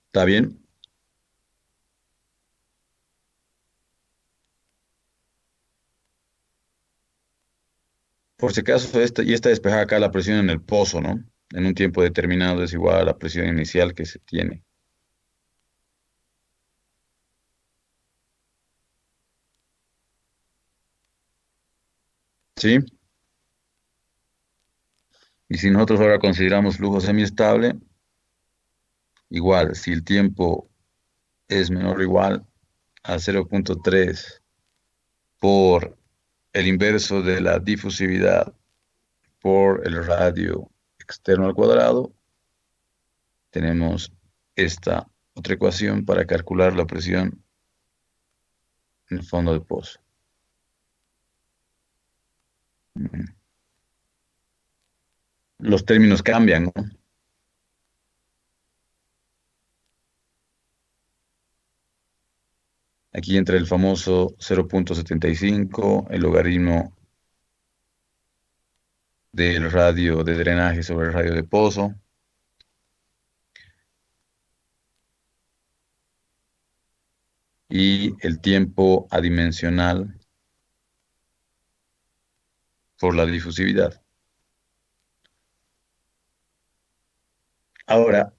¿Está bien? Por si acaso, y está despejada acá la presión en el pozo, ¿no? En un tiempo determinado es igual a la presión inicial que se tiene. ¿Sí? Y si nosotros ahora consideramos flujo semiestable, igual, si el tiempo es menor o igual a 0,3 por el inverso de la difusividad por el radio externo al cuadrado, tenemos esta otra ecuación para calcular la presión en el fondo del pozo. Los términos cambian, ¿no? Aquí entra el famoso 0,75, el logaritmo del radio de drenaje sobre el radio de pozo. Y el tiempo adimensional por la difusividad. Ahora,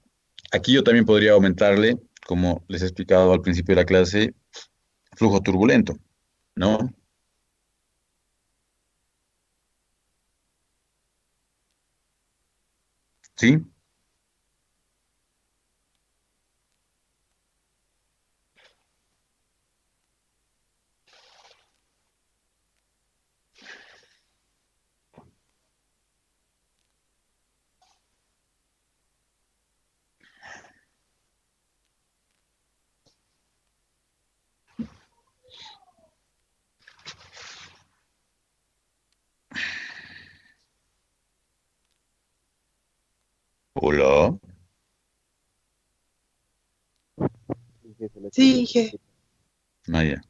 aquí yo también podría aumentarle, como les he explicado al principio de la clase, flujo turbulento, ¿no? ¿Sí? Hola. Inge, se le Sí, escucha, se le Inge. escucha. Maya.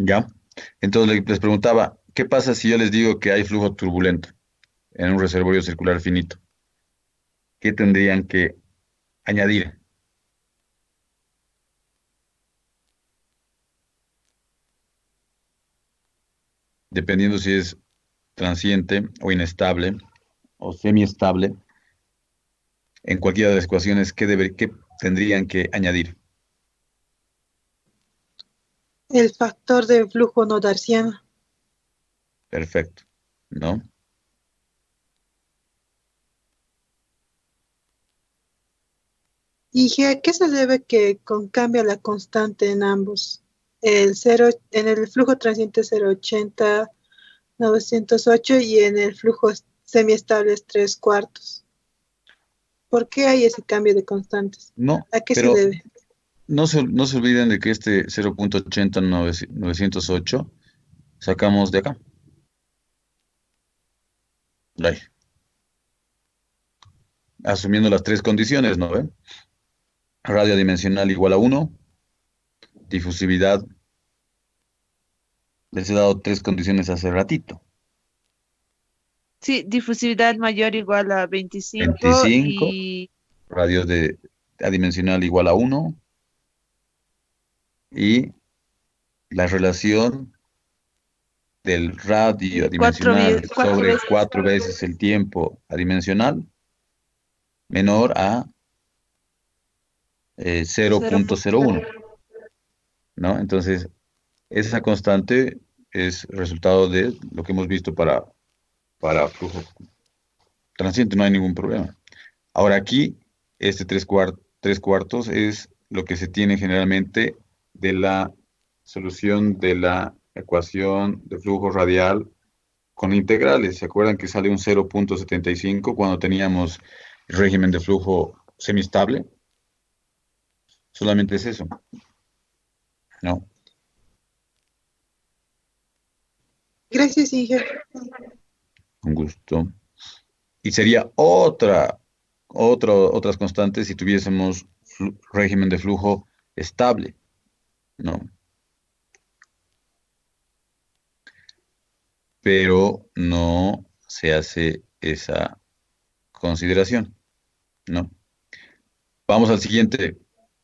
¿Ya? Entonces les preguntaba, ¿qué pasa si yo les digo que hay flujo turbulento en un reservorio circular finito? ¿Qué tendrían que añadir? Dependiendo si es transiente o inestable o semiestable, en cualquiera de las ecuaciones, ¿qué tendrían que añadir? El factor de flujo no darciano. Perfecto, ¿no? ¿Y a qué se debe que cambia la constante en ambos? El cero, en el flujo transiente 0,80, 908 y en el flujo semiestable es 3/4. ¿Por qué hay ese cambio de constantes? No, ¿A qué se pero debe? no se olviden de que este 0.80908 sacamos de acá. Ahí, asumiendo las tres condiciones, ¿no ven? Radio dimensional igual a 1, difusividad, les he dado tres condiciones hace ratito. Sí, difusividad mayor igual a 25 25, y radio adimensional igual a 1 y la relación del radio adimensional cuatro sobre veces. 4 veces el tiempo adimensional menor a Cero. 0.01, ¿no? Entonces, esa constante es resultado de lo que hemos visto para flujo transiente, no hay ningún problema. Ahora aquí, este tres cuartos es lo que se tiene generalmente de la solución de la ecuación de flujo radial con integrales. ¿Se acuerdan que sale un 0.75 cuando teníamos el régimen de flujo semistable? Solamente es eso, ¿no? Gracias, Inge. Con gusto. Y sería otras constantes si tuviésemos régimen de flujo estable, ¿no? Pero no se hace esa consideración, ¿no? Vamos al siguiente.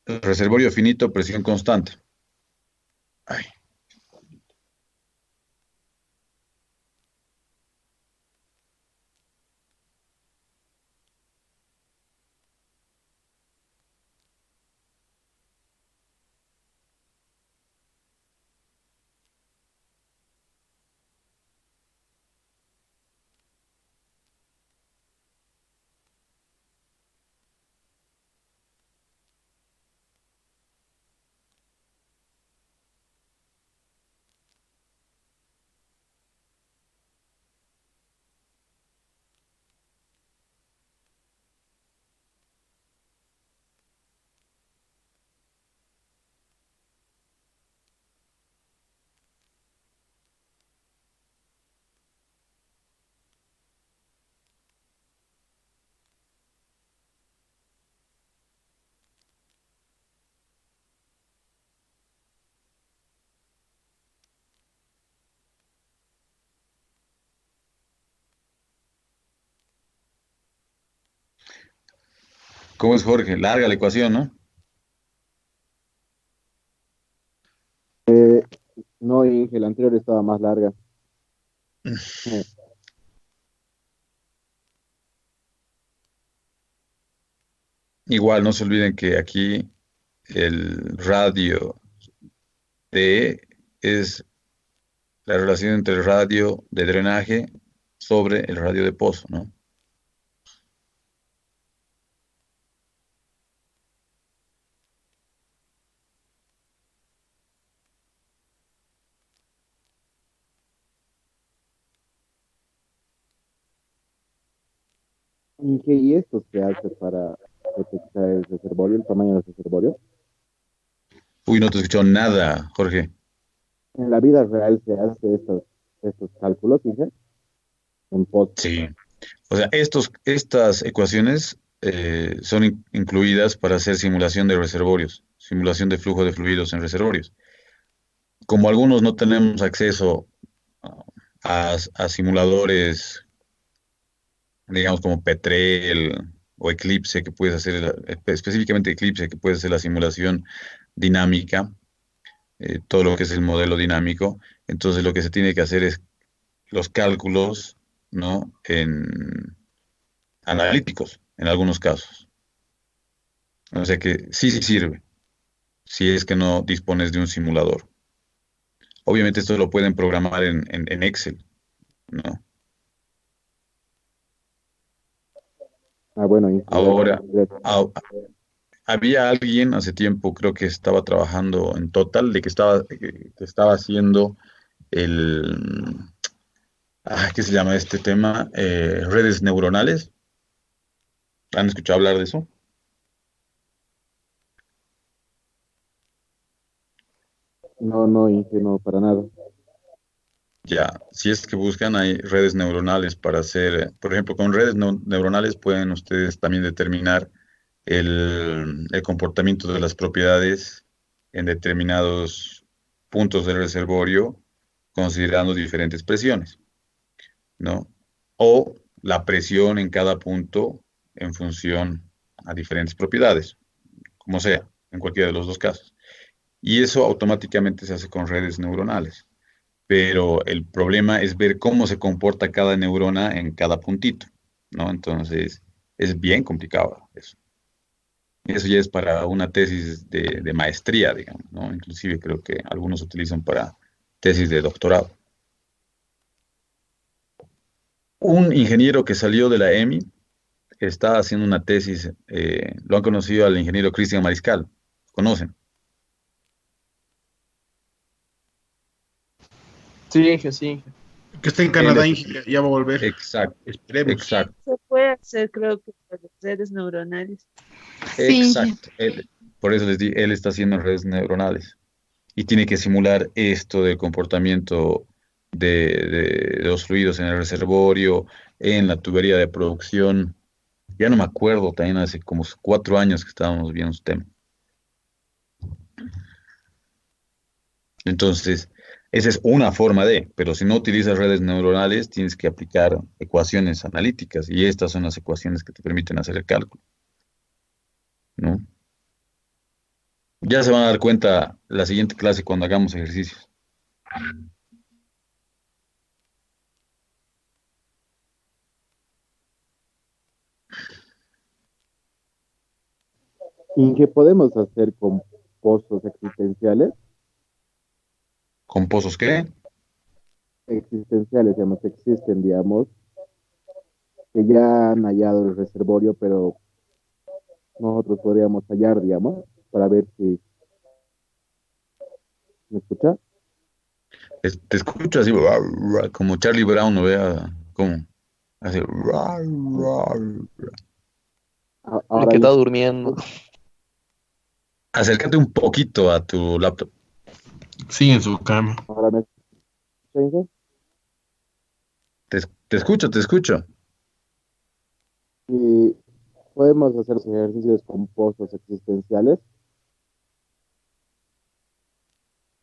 Reservorio finito, presión constante. Ay, ¿Cómo es, Jorge? Larga la ecuación, ¿no? Eh, no, Inge, la anterior estaba más larga. Eh, Igual, no se olviden que aquí el radio D es la relación entre el radio de drenaje sobre el radio de pozo, ¿no? Inge, ¿y esto se hace para detectar el reservorio, el tamaño del reservorio? Uy, no te escucho nada, Jorge. En la vida real se hace estos cálculos, Inge, en post. Sí. O sea, estas ecuaciones son incluidas para hacer simulación de reservorios, simulación de flujo de fluidos en reservorios. Como algunos no tenemos acceso a simuladores, digamos como Petrel o Eclipse, que puedes hacer, específicamente Eclipse, que puedes hacer la simulación dinámica, todo lo que es el modelo dinámico, entonces lo que se tiene que hacer es los cálculos, ¿no? En analíticos, en algunos casos. O sea que sí sirve, si es que no dispones de un simulador. Obviamente esto lo pueden programar en Excel, ¿no? Ah, bueno, Inge, Ahora, gracias. a- había alguien hace tiempo, creo que estaba trabajando en Total, de que estaba haciendo el, ¿qué se llama este tema? Redes neuronales. ¿Han escuchado hablar de eso? No, no, Inge, no, para nada. Ya, si es que buscan, hay redes neuronales para hacer, por ejemplo, con redes neuronales pueden ustedes también determinar el comportamiento de las propiedades en determinados puntos del reservorio, considerando diferentes presiones, ¿no? O la presión en cada punto en función a diferentes propiedades, como sea, en cualquiera de los dos casos. Y eso automáticamente se hace con redes neuronales, pero el problema es ver cómo se comporta cada neurona en cada puntito, ¿no? Entonces, es bien complicado eso. Y eso ya es para una tesis de maestría, digamos, ¿no? Inclusive creo que algunos utilizan para tesis de doctorado. Un ingeniero que salió de la EMI está haciendo una tesis, lo han conocido al ingeniero Cristian Mariscal, ¿conocen? Sí, Inge, sí, Inge. Que está en Él Canadá, es, Inge, ya va a volver. exacto, Esperemos. exacto, Se puede hacer, creo que por las redes neuronales. Sí, Inge. exacto. Por eso les di, él está haciendo redes neuronales y tiene que simular esto del comportamiento de los fluidos en el reservorio, en la tubería de producción. Ya no me acuerdo, también hace como 4 años que estábamos viendo este tema. Entonces, esa es una forma de, pero si no utilizas redes neuronales, tienes que aplicar ecuaciones analíticas y estas son las ecuaciones que te permiten hacer el cálculo, ¿no? Ya se van a dar cuenta la siguiente clase cuando hagamos ejercicios. Inge, ¿podemos hacer con pozos existenciales? ¿Con pozos qué? Existenciales, digamos, que existen, digamos, que ya han hallado el reservorio, pero nosotros podríamos hallar, digamos, para ver si me escucha. Te escucho así, como Charlie Brown, ¿no vea? ¿Cómo? Hace, El Ahora, que está durmiendo. acércate un poquito a tu laptop. Sí, en su cama. ahora me escucha, Inge. Te escucho, te escucho. Y podemos hacer los ejercicios con pozos existenciales.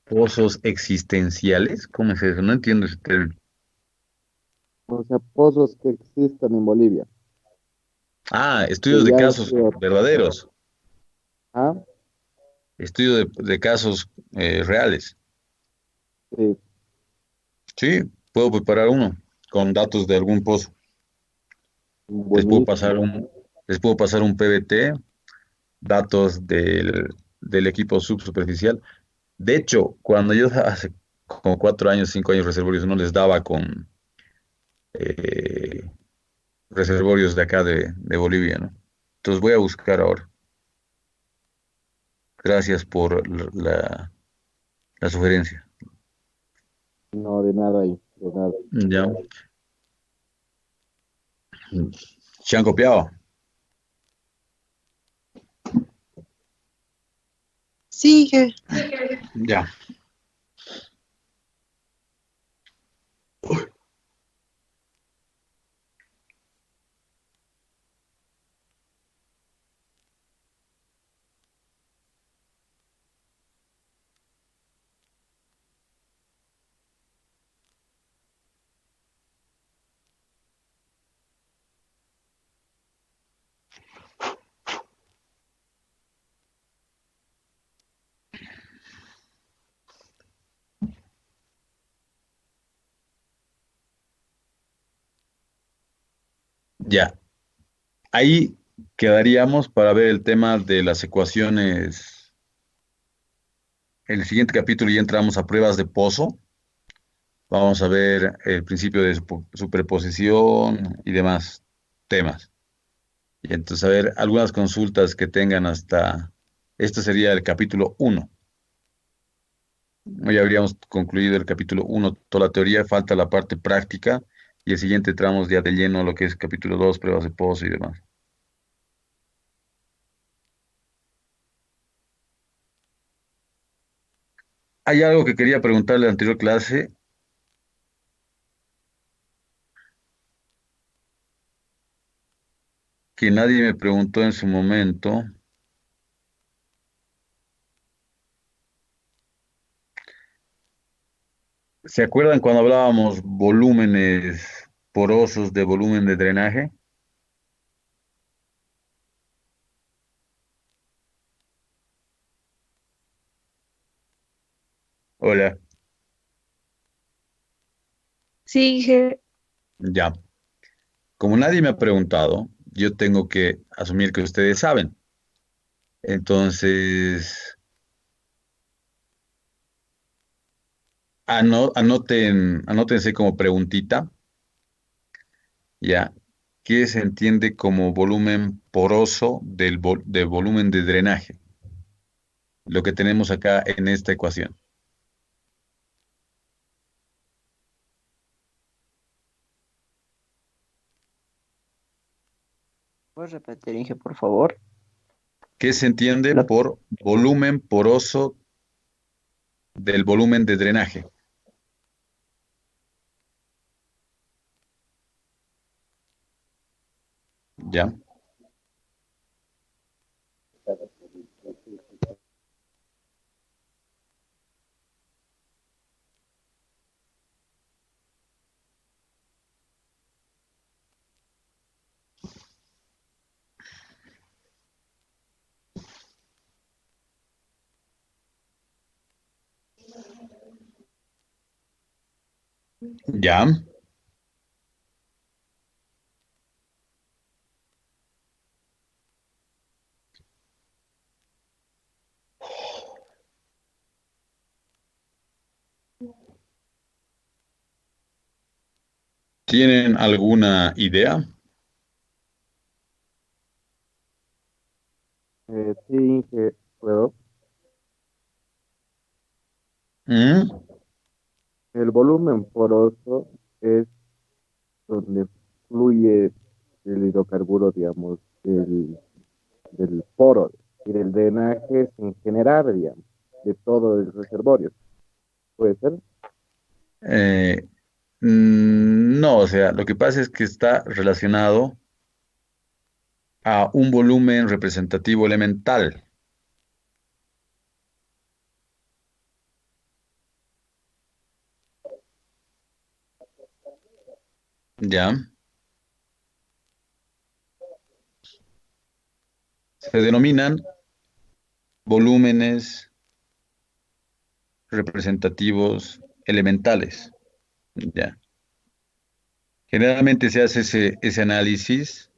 ¿Pozos existenciales? ¿Cómo es eso? No entiendo ese término. O sea, pozos que existan en Bolivia. Ah, que estudios de ya han casos sido, verdaderos, ah, estudio de casos reales. sí, Sí, puedo preparar uno con datos de algún pozo. Les puedo pasar buenísimo. les puedo pasar un PBT, datos del equipo subsuperficial. De hecho, cuando yo hace como 4 años, 5 años reservorios, no les daba con eh, reservorios de acá de Bolivia, ¿no? Entonces voy a buscar ahora. Gracias por la sugerencia. No, de nada ahí, de nada. Ya. ¿Se han copiado? Sí, Inge. Ya. Ya. Ahí quedaríamos para ver el tema de las ecuaciones. El siguiente capítulo ya entramos a pruebas de pozo. Vamos a ver el principio de superposición y demás temas. Y entonces, a ver, algunas consultas que tengan hasta... Este sería el capítulo 1. Ya habríamos concluido el capítulo 1, toda la teoría, falta la parte práctica y el siguiente entramos ya de lleno a lo que es capítulo 2, pruebas de pozo y demás. Hay algo que quería preguntarle en la anterior clase que nadie me preguntó en su momento. ¿Se acuerdan cuando hablábamos volúmenes porosos de volumen de drenaje? Hola, Sí, Inge. ya. Como nadie me ha preguntado, yo tengo que asumir que ustedes saben. Entonces, anótense como preguntita, ya. ¿Qué se entiende como volumen poroso del volumen de drenaje? Lo que tenemos acá en esta ecuación. ¿Puedes repetir, Inge, por favor? ¿Qué se entiende La- por volumen poroso del volumen de drenaje? ¿Ya? ¿Ya? ¿Tienen alguna idea? Sí, que puedo. ¿Mm? El volumen poroso es donde fluye el hidrocarburo, digamos, del poro y del drenaje en general, digamos, de todo el reservorio. ¿Puede ser? Eh, no, o sea, lo que pasa es que está relacionado a un volumen representativo elemental. ¿Ya? Se denominan volúmenes representativos elementales. ¿Ya? Generalmente se hace ese análisis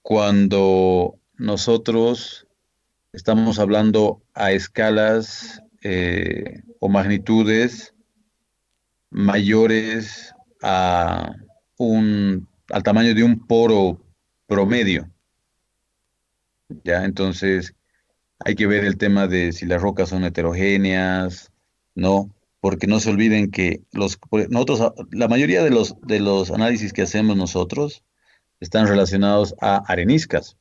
cuando nosotros estamos hablando a escalas o magnitudes mayores al tamaño de un poro promedio, ¿ya? Entonces, hay que ver el tema de si las rocas son heterogéneas, ¿no? Porque no se olviden que nosotros, la mayoría de los análisis que hacemos nosotros están relacionados a areniscas,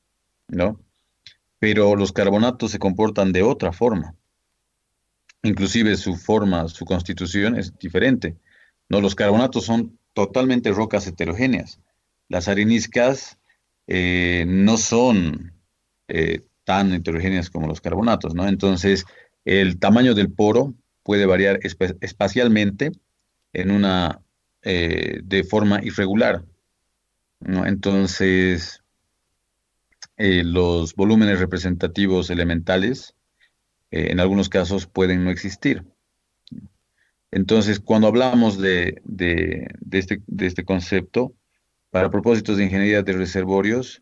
¿no? Pero los carbonatos se comportan de otra forma. Inclusive su forma, su constitución es diferente. No, los carbonatos son totalmente rocas heterogéneas. Las areniscas no son tan heterogéneas como los carbonatos, ¿no? Entonces, el tamaño del poro puede variar espacialmente en de forma irregular, ¿no? Entonces, los volúmenes representativos elementales en algunos casos pueden no existir. Entonces, cuando hablamos de este concepto, para propósitos de ingeniería de reservorios,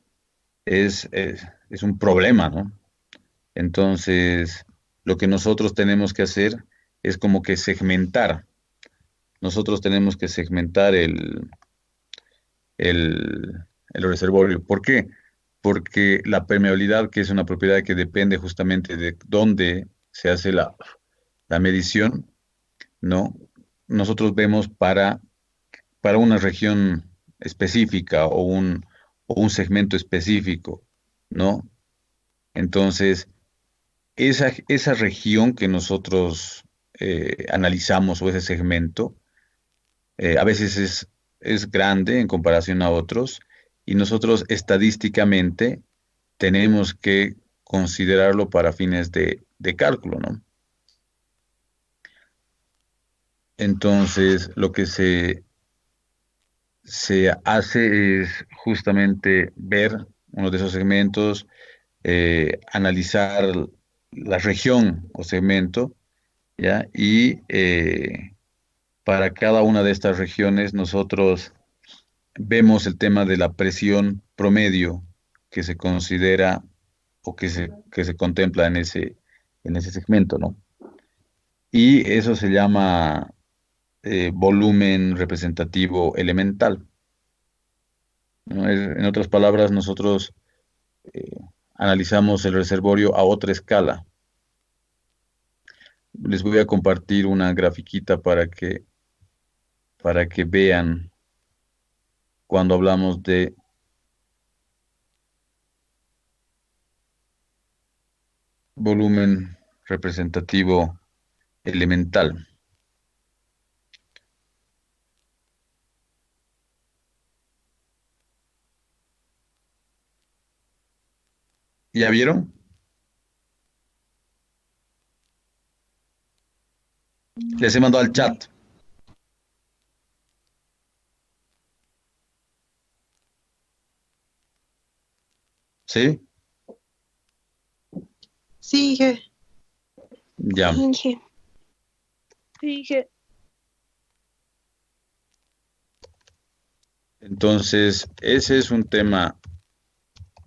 es un problema, ¿no? Entonces, lo que nosotros tenemos que hacer es como que segmentar. Nosotros tenemos que segmentar el reservorio. ¿Por qué? Porque la permeabilidad, que es una propiedad que depende justamente de dónde se hace la medición, ¿no? Nosotros vemos para una región específica o un segmento específico, ¿no? Entonces, esa región que nosotros analizamos o ese segmento, a veces es grande en comparación a otros y nosotros estadísticamente tenemos que considerarlo para fines de cálculo, ¿no? Entonces, lo que se hace es justamente ver uno de esos segmentos, analizar la región o segmento, ¿ya? Y para cada una de estas regiones nosotros vemos el tema de la presión promedio que se considera o que se contempla en ese segmento, ¿no? Y eso se llama volumen representativo elemental, ¿no? En otras palabras, nosotros eh, analizamos el reservorio a otra escala. Les voy a compartir una grafiquita para que vean cuando hablamos de volumen representativo elemental. ¿Ya vieron? Les he mandado al chat. ¿Sí? Sí, Inge. Ya. Inge. Inge. Entonces, ese es un tema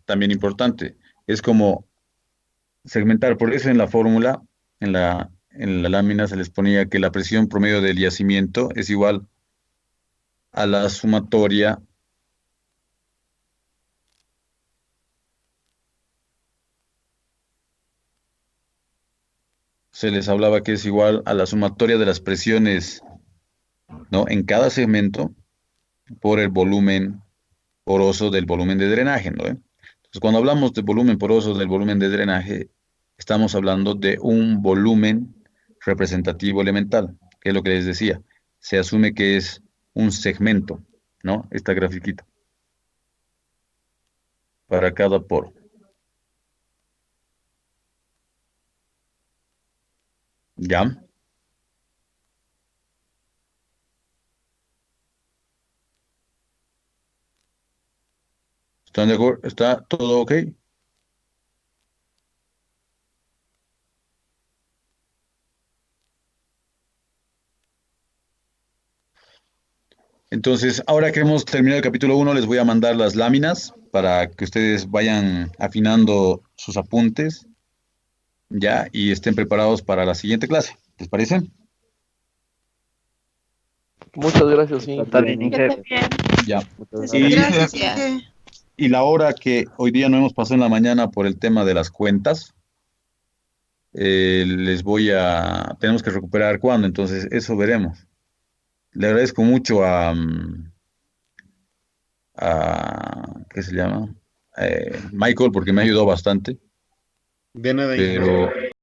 también importante. Es como segmentar. Por eso en la fórmula, en la lámina se les ponía que la presión promedio del yacimiento es igual a la sumatoria se les hablaba que es igual a la sumatoria de las presiones, ¿no? En cada segmento por el volumen poroso del volumen de drenaje, ¿no? Entonces, cuando hablamos de volumen poroso del volumen de drenaje, estamos hablando de un volumen representativo elemental, que es lo que les decía. Se asume que es un segmento, ¿no? Esta grafiquita para cada poro. ¿Ya? ¿Están de acuerdo? ¿Está todo ok? Entonces, ahora que hemos terminado el capítulo 1, les voy a mandar las láminas para que ustedes vayan afinando sus apuntes, ya, y estén preparados para la siguiente clase. ¿Les parece? Muchas gracias, Inge. Está bien, Inge. Está bien. Ya. Muchas Y, Gracias, Gracias. Inge. y la hora que hoy día no hemos pasado en la mañana por el tema de las cuentas, tenemos que recuperar cuándo, entonces eso veremos. Le agradezco mucho ¿qué se llama? Michael, porque me ayudó bastante, De nada, Inge. pero